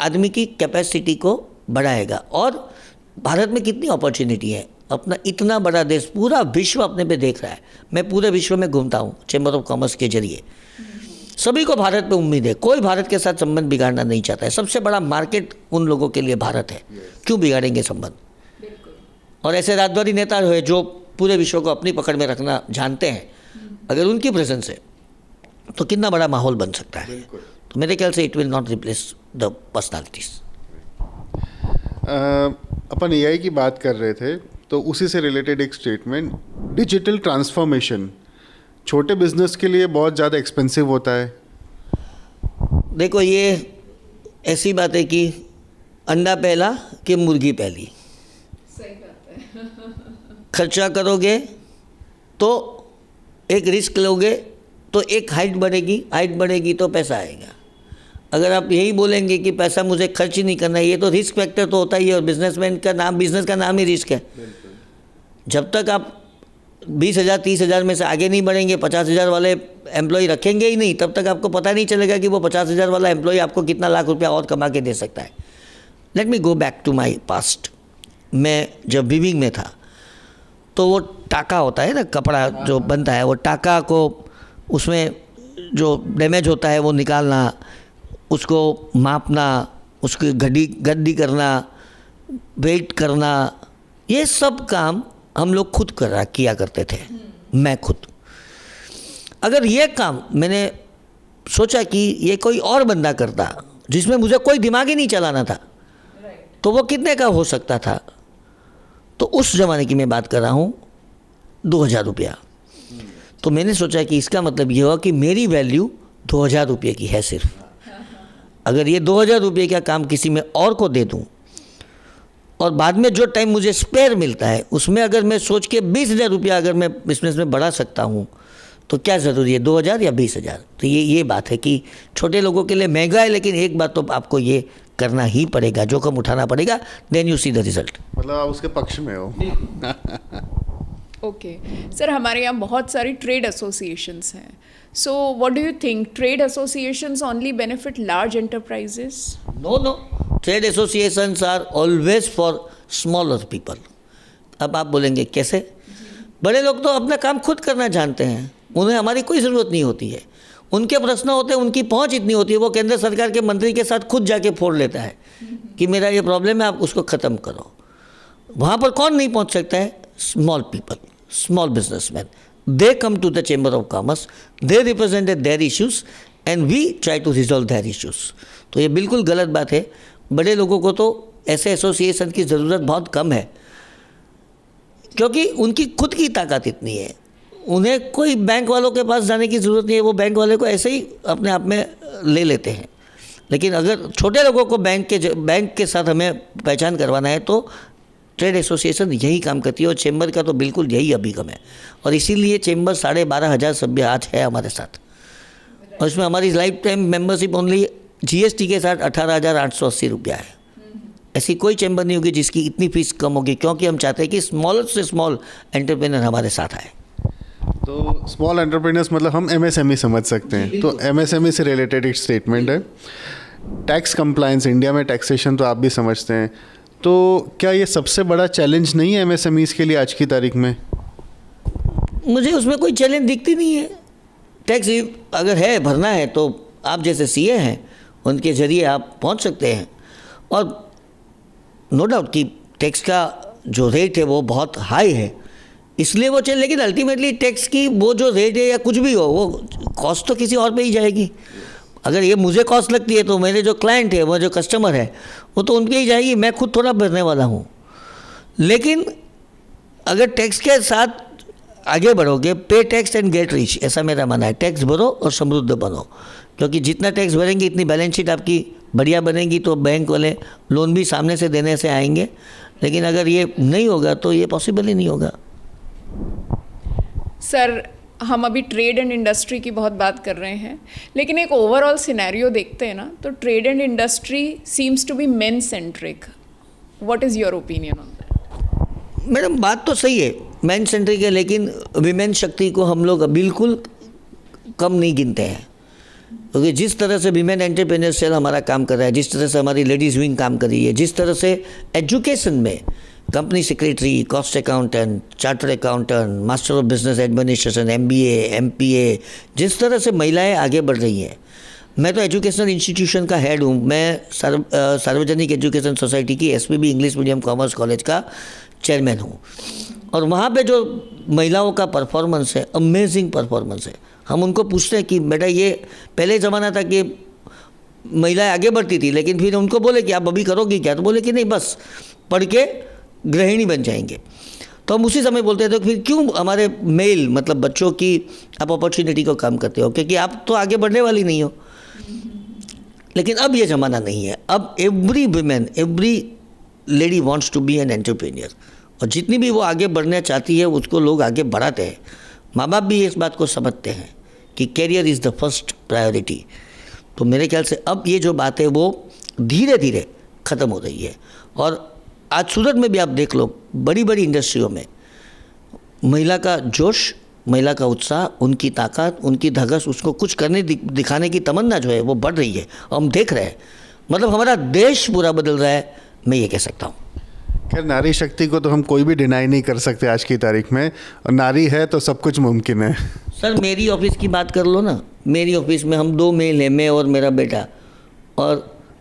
आदमी की कैपेसिटी को बढ़ाएगा। और भारत में कितनी अपॉर्चुनिटी है, अपना इतना बड़ा देश, पूरा विश्व अपने पे देख रहा है। मैं पूरे विश्व में घूमता हूँ चेंबर ऑफ कॉमर्स के जरिए। सभी को भारत पे उम्मीद है, कोई भारत के साथ संबंध बिगाड़ना नहीं चाहता है। सबसे बड़ा मार्केट उन लोगों के लिए भारत है। क्यों बिगाड़ेंगे संबंध? और ऐसे राजद्वारी नेता है जो पूरे विश्व को अपनी पकड़ में रखना जानते हैं, अगर उनकी प्रेजेंस है तो कितना बड़ा माहौल बन सकता है। तो मेरे ख्याल से it will not replace the personalities. Upon AI की बात कर रहे थे तो उसी से रिलेटेड एक स्टेटमेंट, डिजिटल ट्रांसफॉर्मेशन छोटे बिजनेस के लिए बहुत ज़्यादा एक्सपेंसिव होता है। देखो, ये ऐसी बात है कि अंडा पहला कि मुर्गी पहली। सही बात है। खर्चा करोगे तो एक रिस्क लोगे तो एक हाइट बढ़ेगी तो पैसा आएगा। अगर आप यही बोलेंगे कि पैसा मुझे खर्च ही नहीं करना है, ये तो रिस्क फैक्टर तो होता ही है। और बिजनेस का नाम ही रिस्क है। जब तक आप 20,000 30,000 में से आगे नहीं बढ़ेंगे, 50,000 वाले एम्प्लॉय रखेंगे ही नहीं, तब तक आपको पता नहीं चलेगा कि वो 50,000 वाला एम्प्लॉय आपको कितना लाख रुपया और कमा के दे सकता है। Let me go back to my past. मैं जब वीविंग में था तो वो टाका होता है ना, कपड़ा जो बनता है, वो टाका को उसमें जो डैमेज होता है वो निकालना, उसको मापना, उसकी गड्डी करना, वेट करना, ये सब काम हम लोग खुद किया करते थे, मैं खुद। अगर ये काम मैंने सोचा कि ये कोई और बंदा करता जिसमें मुझे कोई दिमाग ही नहीं चलाना था, तो वो कितने का हो सकता था? तो उस ज़माने की मैं बात कर रहा हूँ, 2000 रुपया। तो मैंने सोचा कि इसका मतलब ये हुआ कि मेरी वैल्यू 2000 रुपये की है सिर्फ। अगर ये 2000 रुपये का काम किसी में और को दे दूँ और बाद में जो टाइम मुझे स्पेयर मिलता है उसमें अगर मैं सोच के 20,000 रुपया अगर मैं बिजनेस में बढ़ा सकता हूँ तो क्या ज़रूरी है 2000 या 20,000? तो ये बात है कि छोटे लोगों के लिए महंगा है, लेकिन एक बात तो आपको ये करना ही पड़ेगा, जोखिम उठाना पड़ेगा, then you see the result. मतलब आप उसके पक्ष में हो। ओके सर, हमारे यहाँ बहुत सारी ट्रेड एसोसिएशंस हैं, so what do you think, trade associations only benefit large enterprises? No, trade associations are always for smaller people. अब आप बोलेंगे कैसे? बड़े लोग तो अपना काम खुद करना जानते हैं, उन्हें हमारी कोई ज़रूरत नहीं होती है। उनके प्रश्न होते हैं, उनकी पहुंच इतनी होती है, वो केंद्र सरकार के मंत्री के साथ खुद जाके फोड़ लेता है कि मेरा ये प्रॉब्लम है, आप उसको ख़त्म करो। वहाँ पर कौन नहीं पहुँच सकता है? Small people, small businessman. They come to the chamber of commerce, they represented their issues and we try to resolve their issues. तो ये बिल्कुल गलत बात है। बड़े लोगों को तो ऐसे एसोसिएशन की ज़रूरत बहुत कम है, क्योंकि उनकी खुद की ताकत इतनी है, उन्हें कोई बैंक वालों के पास जाने की ज़रूरत नहीं है, वो बैंक वाले को ऐसे ही अपने आप में ले लेते हैं। लेकिन अगर छोटे लोगों को बैंक के साथ हमें पहचान करवाना है तो ट्रेड एसोसिएशन यही काम करती है, और चेंबर का तो बिल्कुल यही अभिगम है। और इसीलिए चेंबर 12,500 सभ्य आज है हमारे साथ, और इसमें हमारी life time membership only GST के साथ 18,880 रुपया है। ऐसी कोई चेंबर नहीं होगी जिसकी इतनी फीस कम होगी, क्योंकि हम चाहते हैं कि स्मॉल से स्मॉल एंटरप्रेन्योर हमारे साथ आए। तो स्मॉल एंटरप्रेन्योर्स मतलब हम एमएसएमई समझ सकते हैं। तो एमएसएमई से रिलेटेड एक स्टेटमेंट है, टैक्स कंप्लायंस। इंडिया में टैक्सेशन तो आप भी समझते हैं, तो क्या ये सबसे बड़ा चैलेंज नहीं है एमएसएमईज़ के लिए आज की तारीख में? मुझे उसमें कोई चैलेंज दिखती नहीं है। टैक्स अगर है, भरना है, तो आप जैसे सीए हैं उनके ज़रिए आप पहुंच सकते हैं। और नो डाउट कि टैक्स का जो रेट है वो बहुत हाई है, इसलिए वो चले, लेकिन अल्टीमेटली टैक्स की वो जो रेट है या कुछ भी हो, वो कॉस्ट तो किसी और पे ही जाएगी। अगर ये मुझे कॉस्ट लगती है तो मेरे जो क्लाइंट है, वो जो कस्टमर है, वो तो उन पे ही जाएगी, मैं खुद थोड़ा भरने वाला हूँ। लेकिन अगर टैक्स के साथ आगे बढ़ोगे, पे टैक्स एंड गेट रिच, ऐसा मेरा मानना है। टैक्स भरो और समृद्ध बनो, क्योंकि जितना टैक्स भरेंगे इतनी बैलेंस शीट आपकी बढ़िया बनेगी, तो बैंक वाले लोन भी सामने से देने से आएंगे। लेकिन अगर ये नहीं होगा तो ये पॉसिबल ही नहीं होगा। सर, हम अभी ट्रेड एंड इंडस्ट्री की बहुत बात कर रहे हैं, लेकिन एक ओवरऑल सिनेरियो देखते हैं ना, तो trade and industry seems to be men centric. What is your opinion on that? Madam, बात तो सही है, मैन सेंट्रिक है, लेकिन विमेन शक्ति को हम लोग बिल्कुल कम नहीं गिनते हैं। क्योंकि जिस तरह से विमेन एंटरप्रेन्योर सेल हमारा काम कर रहा है, जिस तरह से हमारी लेडीज़ विंग काम कर रही है, जिस तरह से एजुकेशन में company secretary, cost accountant, chartered accountant, master of business administration, MBA, MPA, जिस तरह से महिलाएं आगे बढ़ रही हैं। मैं तो एजुकेशनल इंस्टीट्यूशन का हेड हूँ, मैं सार्वजनिक एजुकेशन सोसाइटी की SPB English medium commerce college का चेयरमैन हूँ, और वहाँ पे जो महिलाओं का परफॉर्मेंस है, अमेजिंग परफॉर्मेंस है। हम उनको पूछते हैं कि बेटा, ये पहले ज़माना था कि महिलाएं आगे बढ़ती थी, लेकिन फिर उनको बोले कि आप अभी करोगी क्या, तो बोले कि नहीं, बस पढ़ के गृहिणी बन जाएंगे। तो हम उसी समय बोलते थे, फिर क्यों हमारे मेल मतलब बच्चों की आप अपॉर्चुनिटी को कम करते हो, क्योंकि आप तो आगे बढ़ने वाली नहीं हो। लेकिन अब ये ज़माना नहीं है, अब every women, every lady wants to be an entrepreneur, और जितनी भी वो आगे बढ़ना चाहती है उसको लोग आगे बढ़ाते हैं। माँ बाप भी इस बात को समझते हैं कि career is the first priority. तो मेरे ख्याल से अब ये जो बात है वो धीरे धीरे ख़त्म हो रही है। और आज सूरत में भी आप देख लो, बड़ी बड़ी इंडस्ट्रियों में महिला का जोश, महिला का उत्साह, उनकी ताकत, उनकी धगस, उसको कुछ करने दिखाने की तमन्ना जो है वो बढ़ रही है, और हम देख रहे हैं। मतलब हमारा देश पूरा बदल रहा है, मैं ये कह सकता हूँ। खैर, नारी शक्ति को तो हम कोई भी डिनाई नहीं कर सकते आज की तारीख में, और नारी है तो सब कुछ मुमकिन है। सर, मेरी ऑफिस की बात कर लो ना, मेरी ऑफिस में हम 2 मेल हैं, मैं और मेरा बेटा, और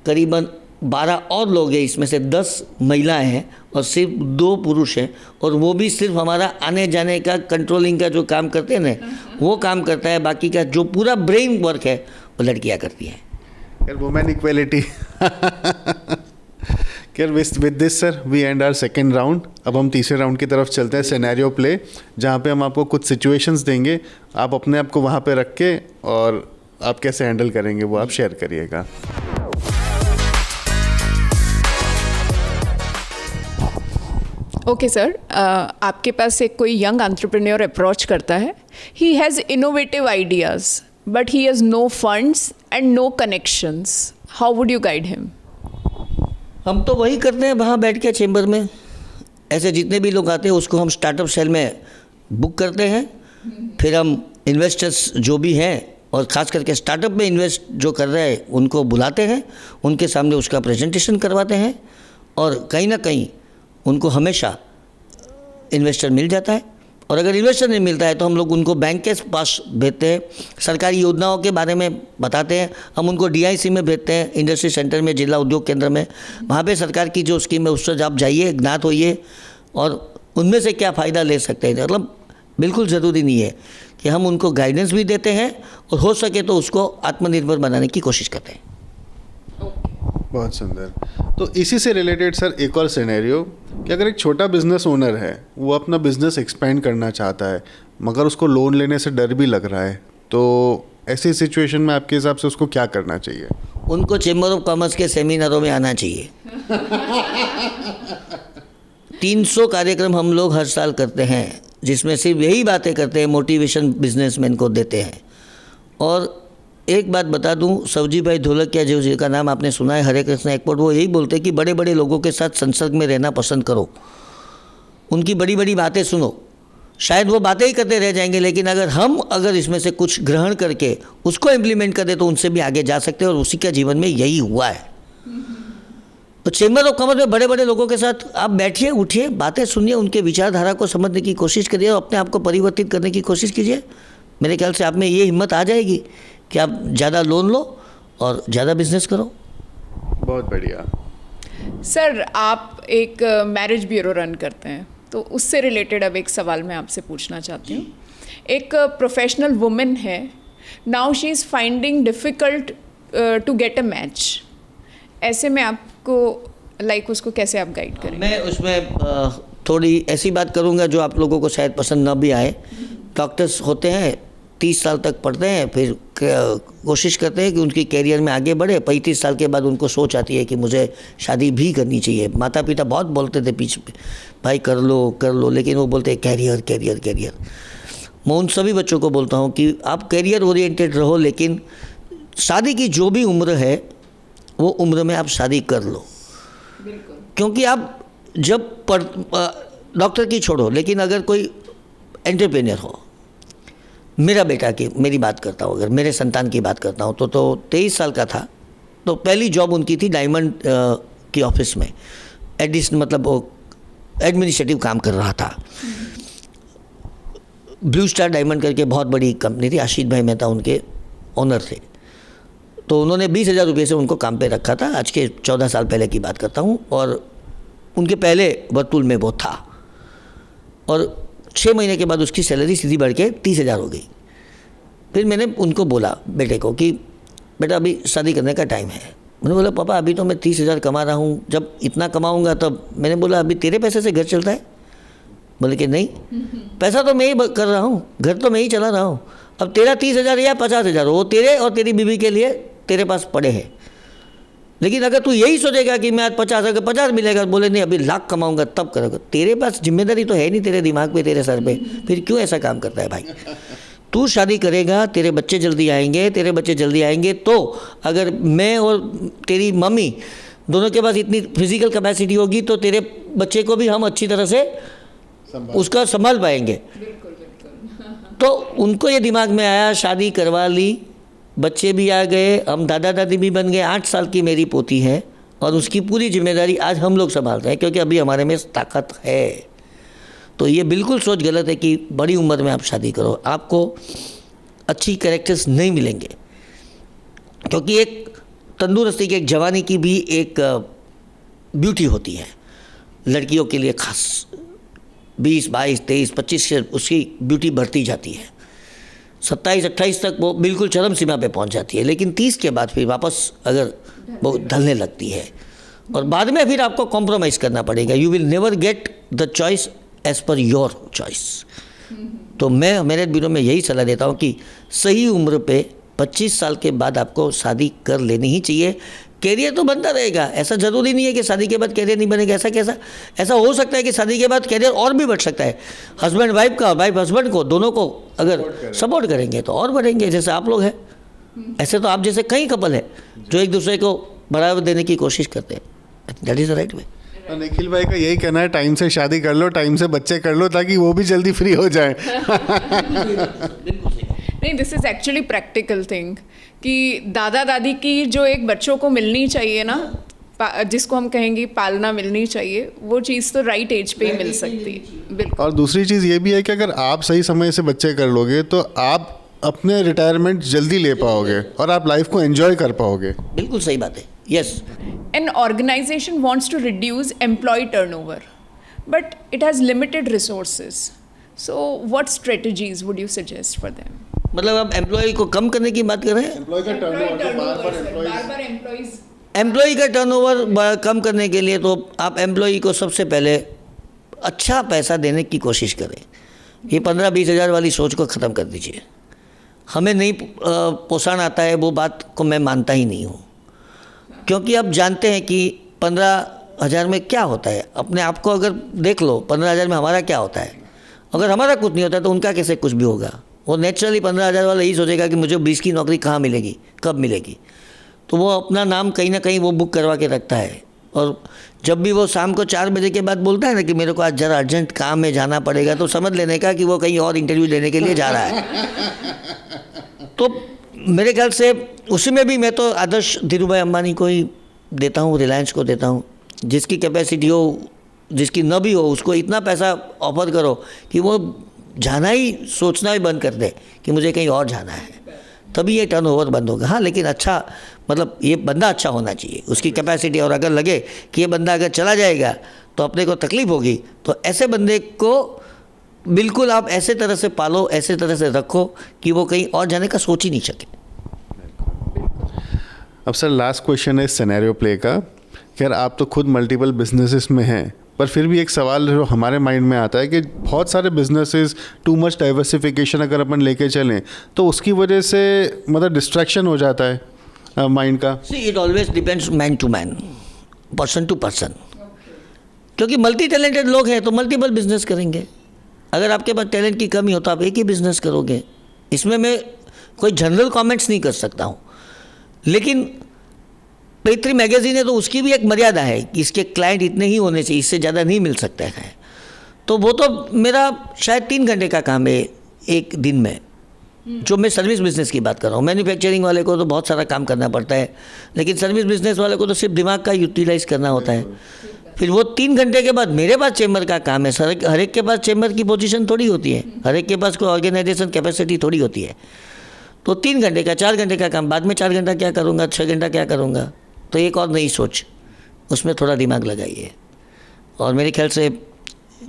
करीबन 12 और लोग हैं, इसमें से 10 महिलाएं हैं और सिर्फ 2 पुरुष हैं, और वो भी सिर्फ हमारा आने जाने का कंट्रोलिंग का जो काम करते हैं ना, वो काम करता है। बाकी का जो पूरा ब्रेन वर्क है वो लड़कियां करती हैं। Women equality. खैर with this sir we end our second round. अब हम तीसरे राउंड की तरफ चलते हैं, सिनेरियो प्ले, जहाँ पे हम आपको कुछ सिचुएशंस देंगे, आप अपने आप को वहाँ पे रख के और आप कैसे हैंडल करेंगे वो आप शेयर करिएगा। ओके सर, आपके पास एक कोई यंग एंटरप्रेन्योर अप्रोच करता है। He has innovative ideas but he has no funds and no connections. How would you guide him? हम तो वही करते हैं वहाँ बैठ के चेंबर में, ऐसे जितने भी लोग आते हैं उसको हम स्टार्टअप सेल में बुक करते हैं। फिर हम इन्वेस्टर्स जो भी हैं और ख़ास करके स्टार्टअप में इन्वेस्ट जो कर रहे हैं उनको बुलाते हैं, उनके सामने उसका प्रेजेंटेशन करवाते हैं, और कहीं ना कहीं उनको हमेशा इन्वेस्टर मिल जाता है। और अगर इन्वेस्टर नहीं मिलता है तो हम लोग उनको बैंक के पास भेजते हैं, सरकारी योजनाओं के बारे में बताते हैं, हम उनको DIC में भेजते हैं, इंडस्ट्री सेंटर में, जिला उद्योग केंद्र में। वहाँ पे सरकार की जो स्कीम है उससे आप जाइए, ज्ञात होइए और उनमें से क्या फ़ायदा ले सकते हैं। मतलब बिल्कुल ज़रूरी नहीं है कि हम उनको गाइडेंस भी देते हैं और हो सके तो उसको आत्मनिर्भर बनाने की कोशिश करते हैं। बहुत सुंदर। तो इसी से रिलेटेड सर एक और सिनेरियो कि अगर एक छोटा बिजनेस ओनर है, वो अपना बिजनेस एक्सपेंड करना चाहता है मगर उसको लोन लेने से डर भी लग रहा है, तो ऐसी सिचुएशन में आपके हिसाब से उसको क्या करना चाहिए? उनको चेंबर ऑफ कॉमर्स के सेमिनारों में आना चाहिए। 300 कार्यक्रम हम लोग हर साल करते हैं जिसमें सिर्फ यही बातें करते हैं, मोटिवेशन बिजनेसमैन को देते हैं। और एक बात बता दूं, सवजी भाई ढोलकिया जो जिनका नाम आपने सुना है, हरे कृष्ण एक्सपोर्ट, वो यही बोलते हैं कि बड़े बड़े लोगों के साथ संसर्ग में रहना पसंद करो, उनकी बड़ी बड़ी बातें सुनो। शायद वो बातें ही करते रह जाएंगे, लेकिन अगर इसमें से कुछ ग्रहण करके उसको इम्प्लीमेंट करें तो उनसे भी आगे जा सकते हैं, और उसी का जीवन में यही हुआ है। तो चेंबर ऑफ कॉमर्स में बड़े बड़े लोगों के साथ आप बैठिए, उठिए, बातें सुनिए, उनके विचारधारा को समझने की कोशिश करिए और अपने आप को परिवर्तित करने की कोशिश कीजिए। मेरे ख्याल से आप में ये हिम्मत आ जाएगी कि आप ज़्यादा लोन लो और ज़्यादा बिजनेस करो। बहुत बढ़िया। सर, आप एक मैरिज ब्यूरो रन करते हैं, तो उससे रिलेटेड अब एक सवाल मैं आपसे पूछना चाहती हूँ। एक प्रोफेशनल वुमेन है, now she is finding difficult to get a match. ऐसे में आपको उसको कैसे आप गाइड करेंगे? मैं उसमें थोड़ी ऐसी बात करूँगा जो आप लोगों को शायद पसंद न भी आए। डॉक्टर्स होते हैं, 30 साल तक पढ़ते हैं, फिर कोशिश करते हैं कि उनकी कैरियर में आगे बढ़े। 35 साल के बाद उनको सोच आती है कि मुझे शादी भी करनी चाहिए। माता पिता बहुत बोलते थे पीछे, भाई कर लो, लेकिन वो बोलते हैं कैरियर कैरियर कैरियर। मैं उन सभी बच्चों को बोलता हूँ कि आप कैरियर ओरिएंटेड रहो, लेकिन शादी की जो भी उम्र है वो उम्र में आप शादी कर लो। क्योंकि आप जब डॉक्टर की छोड़ो, लेकिन अगर कोई एंटरप्रेन्योर हो, मेरा बेटा की मेरी बात करता हूँ, अगर मेरे संतान की बात करता हूँ तो 23 साल का था, तो पहली जॉब उनकी थी डायमंड की ऑफिस में, मतलब वो एडमिनिस्ट्रेटिव काम कर रहा था। ब्लू स्टार डायमंड करके बहुत बड़ी कंपनी थी, आशीष भाई मेहता उनके ओनर थे। तो उन्होंने 20,000 रुपये से उनको काम पे रखा था। आज के 14 साल पहले की बात करता हूँ, और उनके पहले वर्तुल में वो था। और 6 महीने के बाद उसकी सैलरी सीधी बढ़ के 30,000 हो गई। फिर मैंने उनको बोला बेटे को कि बेटा अभी शादी करने का टाइम है। मैंने बोला पापा अभी तो मैं 30,000 कमा रहा हूँ, जब इतना कमाऊँगा तब। मैंने बोला अभी तेरे पैसे से घर चलता है? बोले कि नहीं, पैसा तो मैं ही कर रहा हूँ, घर तो मैं ही चला रहा हूँ। अब तेरा 30,000 या 50,000 हो, वो तेरे और तेरी बीवी के लिए तेरे पास पड़े हैं। लेकिन अगर तू यही सोचेगा कि मैं आज 50 मिलेगा, बोले नहीं अभी लाख कमाऊंगा तब करेगा, तेरे पास जिम्मेदारी तो है नहीं तेरे दिमाग पे, तेरे सर पे, फिर क्यों ऐसा काम करता है भाई? तू शादी करेगा, तेरे बच्चे जल्दी आएंगे, तो अगर मैं और तेरी मम्मी दोनों के पास इतनी फिजिकल कैपेसिटी होगी तो तेरे बच्चे को भी हम अच्छी तरह से उसका संभाल पाएंगे। तो उनको ये दिमाग में आया, शादी करवा ली, बच्चे भी आ गए, हम दादा दादी भी बन गए। 8 साल की मेरी पोती है और उसकी पूरी जिम्मेदारी आज हम लोग संभालते हैं, क्योंकि अभी हमारे में ताकत है। तो ये बिल्कुल सोच गलत है कि बड़ी उम्र में आप शादी करो, आपको अच्छी कैरेक्टर्स नहीं मिलेंगे। क्योंकि एक तंदुरुस्ती की, एक जवानी की भी एक ब्यूटी होती है, लड़कियों के लिए खास 20, 22, 23, 25 से उसकी ब्यूटी बढ़ती जाती है, 27, 28 तक वो बिल्कुल चरम सीमा पे पहुंच जाती है, लेकिन 30 के बाद फिर वापस अगर वो ढलने लगती है और बाद में फिर आपको कॉम्प्रोमाइज़ करना पड़ेगा। You will never get the choice as per your choice. तो मैं मेरे ब्यूरो में यही सलाह देता हूँ कि सही उम्र पे 25 साल के बाद आपको शादी कर लेनी ही चाहिए। कैरियर तो बनता रहेगा, ऐसा ज़रूरी नहीं है कि शादी के बाद कैरियर नहीं बनेगा। ऐसा हो सकता है कि शादी के बाद कैरियर और भी बढ़ सकता है। हस्बैंड वाइफ का, वाइफ हस्बैंड को, दोनों को अगर सपोर्ट करेंगे तो और बढ़ेंगे, जैसे आप लोग हैं। ऐसे तो आप जैसे कई कपल हैं जो एक दूसरे को बढ़ावा देने की कोशिश करते हैं। That is the right way. Nikhil भाई का यही कहना है, टाइम से शादी कर लो, टाइम से बच्चे कर लो, ताकि वो भी जल्दी फ्री हो जाए। नहीं, this is actually practical thing कि दादा दादी की जो एक बच्चों को मिलनी चाहिए ना, जिसको हम कहेंगे पालना मिलनी चाहिए, वो चीज़ तो राइट एज पे ही मिल सकती है। बिल्कुल। और दूसरी चीज़ ये भी है कि अगर आप सही समय से बच्चे कर लोगे तो आप अपने रिटायरमेंट जल्दी ले पाओगे और आप लाइफ को एंजॉय कर पाओगे। बिल्कुल सही बात है। Yes. An organization wants to reduce employee turnover, but it has limited resources. So, what strategies would you suggest for them? मतलब आप एम्प्लॉय को कम करने की बात कर रहे हैं? एम्प्लॉय का बार-बार employees एम्प्लॉय का टर्नओवर कम करने के लिए तो आप एम्प्लॉय को सबसे पहले अच्छा पैसा देने की कोशिश करें। ये 15-20 हज़ार वाली सोच को ख़त्म कर दीजिए। हमें नहीं पोषण आता है, वो बात को मैं मानता ही नहीं हूँ, क्योंकि आप जानते हैं कि 15,000 में क्या होता है। अपने आप को अगर देख लो, 15,000 में हमारा क्या होता है। अगर हमारा कुछ नहीं होता तो उनका कैसे कुछ भी होगा। वो नेचुरली 15,000 वाला यही सोचेगा कि मुझे 20 की नौकरी कहाँ मिलेगी, कब मिलेगी। तो वो अपना नाम कहीं ना कहीं वो बुक करवा के रखता है, और जब भी वो शाम को 4 बजे के बाद बोलता है ना कि मेरे को आज ज़रा अर्जेंट काम में जाना पड़ेगा, तो समझ लेने का कि वो कहीं और इंटरव्यू देने के लिए जा रहा है। तो मेरे ख्याल से उसी में भी मैं तो आदर्श धीरूभाई अंबानी को ही देता हूँ, रिलायंस को देता हूँ। जिसकी कैपेसिटी हो, जिसकी न भी हो, उसको इतना पैसा ऑफर करो कि वो जाना ही, सोचना ही बंद कर दे कि मुझे कहीं और जाना है, तभी ये टर्नओवर बंद होगा। हाँ, लेकिन अच्छा, मतलब ये बंदा अच्छा होना चाहिए, उसकी कैपेसिटी। और अगर लगे कि ये बंदा अगर चला जाएगा तो अपने को तकलीफ होगी, तो ऐसे बंदे को बिल्कुल आप ऐसे तरह से पालो, ऐसे तरह से रखो कि वो कहीं और जाने का सोच ही नहीं सके। अब सर, लास्ट क्वेश्चन है सिनेरियो प्ले का। खैर, आप तो खुद मल्टीपल बिजनेसेस में हैं, पर फिर भी एक सवाल जो हमारे माइंड में आता है कि बहुत सारे बिजनेसेस, टू मच डाइवर्सिफिकेशन अगर अपन लेके चलें तो उसकी वजह से मतलब डिस्ट्रैक्शन हो जाता है माइंड का। See, it always depends man to man, person to person. क्योंकि मल्टी टैलेंटेड लोग हैं तो मल्टीपल बिजनेस करेंगे। अगर आपके पास टैलेंट की कमी हो तो आप एक ही बिजनेस करोगे। इसमें मैं कोई जनरल कमेंट्स नहीं कर सकता हूँ, लेकिन पेट्री मैगजीन है तो उसकी भी एक मर्यादा है कि इसके क्लाइंट इतने ही होने चाहिए, इससे ज़्यादा नहीं मिल सकता है। तो वो तो मेरा शायद 3 घंटे का काम है एक दिन में, जो मैं सर्विस बिजनेस की बात कर रहा हूँ। मैन्युफैक्चरिंग वाले को तो बहुत सारा काम करना पड़ता है, लेकिन सर्विस बिजनेस वाले को तो सिर्फ दिमाग का यूटिलाइज करना होता है। फिर वो 3 घंटे के बाद मेरे पास चेम्बर का काम है। सर, हर एक के पास चेम्बर की पोजीशन थोड़ी होती है, हर एक के पास कोई ऑर्गेनाइजेशन कैपेसिटी थोड़ी होती है। तो 3 घंटे का, 4 घंटे का काम, बाद में 4 घंटा क्या करूँगा, 6 घंटा क्या करूँगा। तो एक और नई सोच, उसमें थोड़ा दिमाग लगाइए। और मेरे ख्याल से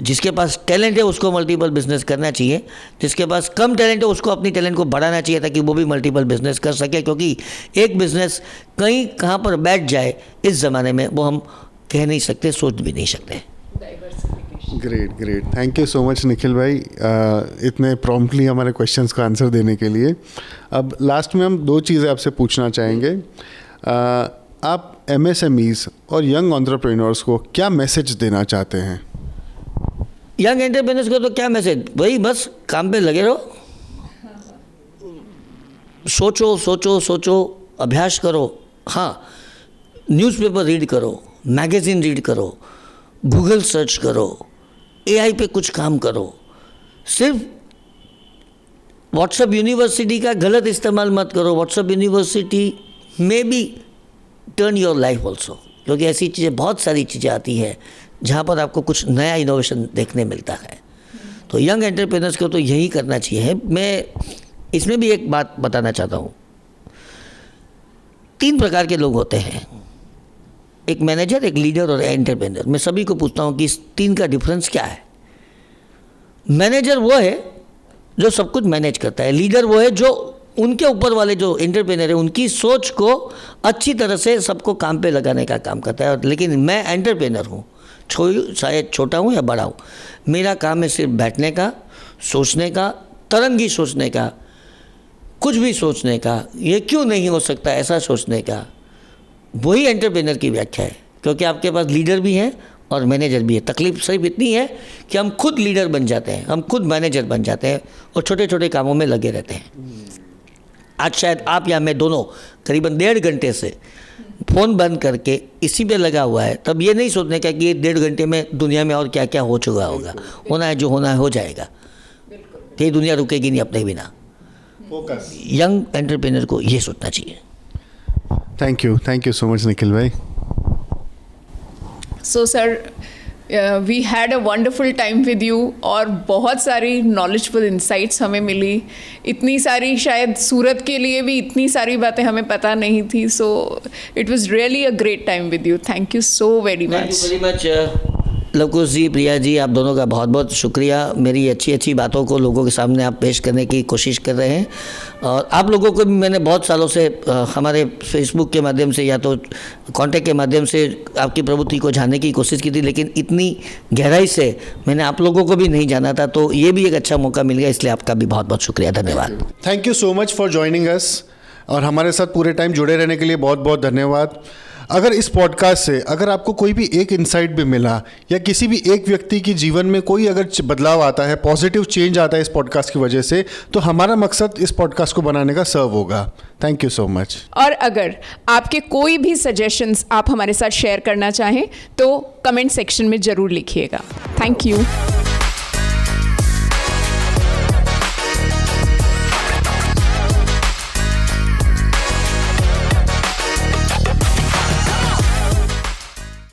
जिसके पास टैलेंट है उसको मल्टीपल बिजनेस करना चाहिए, जिसके पास कम टैलेंट है उसको अपनी टैलेंट को बढ़ाना चाहिए ताकि वो भी मल्टीपल बिजनेस कर सके। क्योंकि एक बिजनेस कहीं कहाँ पर बैठ जाए इस ज़माने में वो हम कह नहीं सकते, सोच भी नहीं सकते। Great, thank you so much Nikhil भाई, इतने प्रॉम्प्टली हमारे क्वेश्चंस का आंसर देने के लिए। अब लास्ट में हम 2 चीज़ें आपसे पूछना चाहेंगे। आप MSMEs और यंग एंटरप्रेन्योर्स को क्या मैसेज देना चाहते हैं? यंग एंटरप्रेन्योर्स को तो क्या मैसेज, वही बस काम पे लगे रहो, सोचो सोचो सोचो, अभ्यास करो। हाँ, न्यूज़पेपर रीड करो, मैगज़ीन रीड करो, गूगल सर्च करो, AI पे कुछ काम करो। सिर्फ व्हाट्सएप यूनिवर्सिटी का गलत इस्तेमाल मत करो। व्हाट्सएप यूनिवर्सिटी में भी टर्न योर लाइफ ऑल्सो, क्योंकि ऐसी चीज़ें, बहुत सारी चीज़ें आती हैं जहाँ पर आपको कुछ नया इनोवेशन देखने मिलता है। तो यंग एंटरप्रेन्योर्स को तो यही करना चाहिए। मैं इसमें भी एक बात बताना चाहता हूँ। 3 प्रकार के लोग होते हैं। एक मैनेजर, एक लीडर और एंटरप्रेन्योर। मैं सभी को पूछता हूँ कि इस तीन का डिफरेंस क्या है। मैनेजर वो है जो सब कुछ मैनेज करता है, लीडर वो है जो उनके ऊपर वाले जो एंटरप्रेन्योर है उनकी सोच को अच्छी तरह से सबको काम पे लगाने का काम करता है। लेकिन मैं एंटरप्रेन्योर हूँ, शायद छोटा हूँ या बड़ा हूँ, मेरा काम है सिर्फ बैठने का, सोचने का, तरंगी सोचने का, कुछ भी सोचने का, ये क्यों नहीं हो सकता ऐसा सोचने का। वही एंटरप्रेन्योर की व्याख्या है, क्योंकि आपके पास लीडर भी हैं और मैनेजर भी है। तकलीफ सिर्फ इतनी है कि हम खुद लीडर बन जाते हैं, हम खुद मैनेजर बन जाते हैं और छोटे छोटे कामों में लगे रहते हैं। आज शायद आप या मैं दोनों करीबन 1.5 घंटे से फ़ोन बंद करके इसी पे लगा हुआ है, तब ये नहीं सोचने का कि ये 1.5 घंटे में दुनिया में और क्या क्या हो चुका होगा। होना है जो होना है हो जाएगा, ये दुनिया रुकेगी नहीं अपने बिना। फोकस। यंग एंटरप्रेन्योर को ये सोचना चाहिए। Thank you so much Nikhil भाई। So sir, we had a wonderful time with you और बहुत सारी नॉलेजफुल इंसाइट्स हमें मिली। इतनी सारी, शायद सूरत के लिए भी इतनी सारी बातें हमें पता नहीं थी। So it was really a great time with you. Thank you so very much. Very much Lavkush ji, Priya ji, आप दोनों का बहुत बहुत शुक्रिया। मेरी अच्छी अच्छी बातों को लोगों के सामने आप पेश करने की कोशिश कर रहे हैं। और आप लोगों को भी मैंने बहुत सालों से हमारे फेसबुक के माध्यम से या तो कांटेक्ट के माध्यम से आपकी प्रवृत्ति को जानने की कोशिश की थी, लेकिन इतनी गहराई से मैंने आप लोगों को भी नहीं जाना था। तो ये भी एक अच्छा मौका मिल गया, इसलिए आपका भी बहुत बहुत शुक्रिया, धन्यवाद। Thank you so much for joining us और हमारे साथ पूरे टाइम जुड़े रहने के लिए बहुत बहुत धन्यवाद। अगर इस पॉडकास्ट से अगर आपको कोई भी एक इंसाइट भी मिला या किसी भी एक व्यक्ति की जीवन में कोई अगर बदलाव आता है, पॉजिटिव चेंज आता है इस पॉडकास्ट की वजह से, तो हमारा मकसद इस पॉडकास्ट को बनाने का सर्व होगा। Thank you so much. और अगर आपके कोई भी सजेशंस आप हमारे साथ शेयर करना चाहें तो कमेंट सेक्शन में ज़रूर लिखिएगा। Thank you.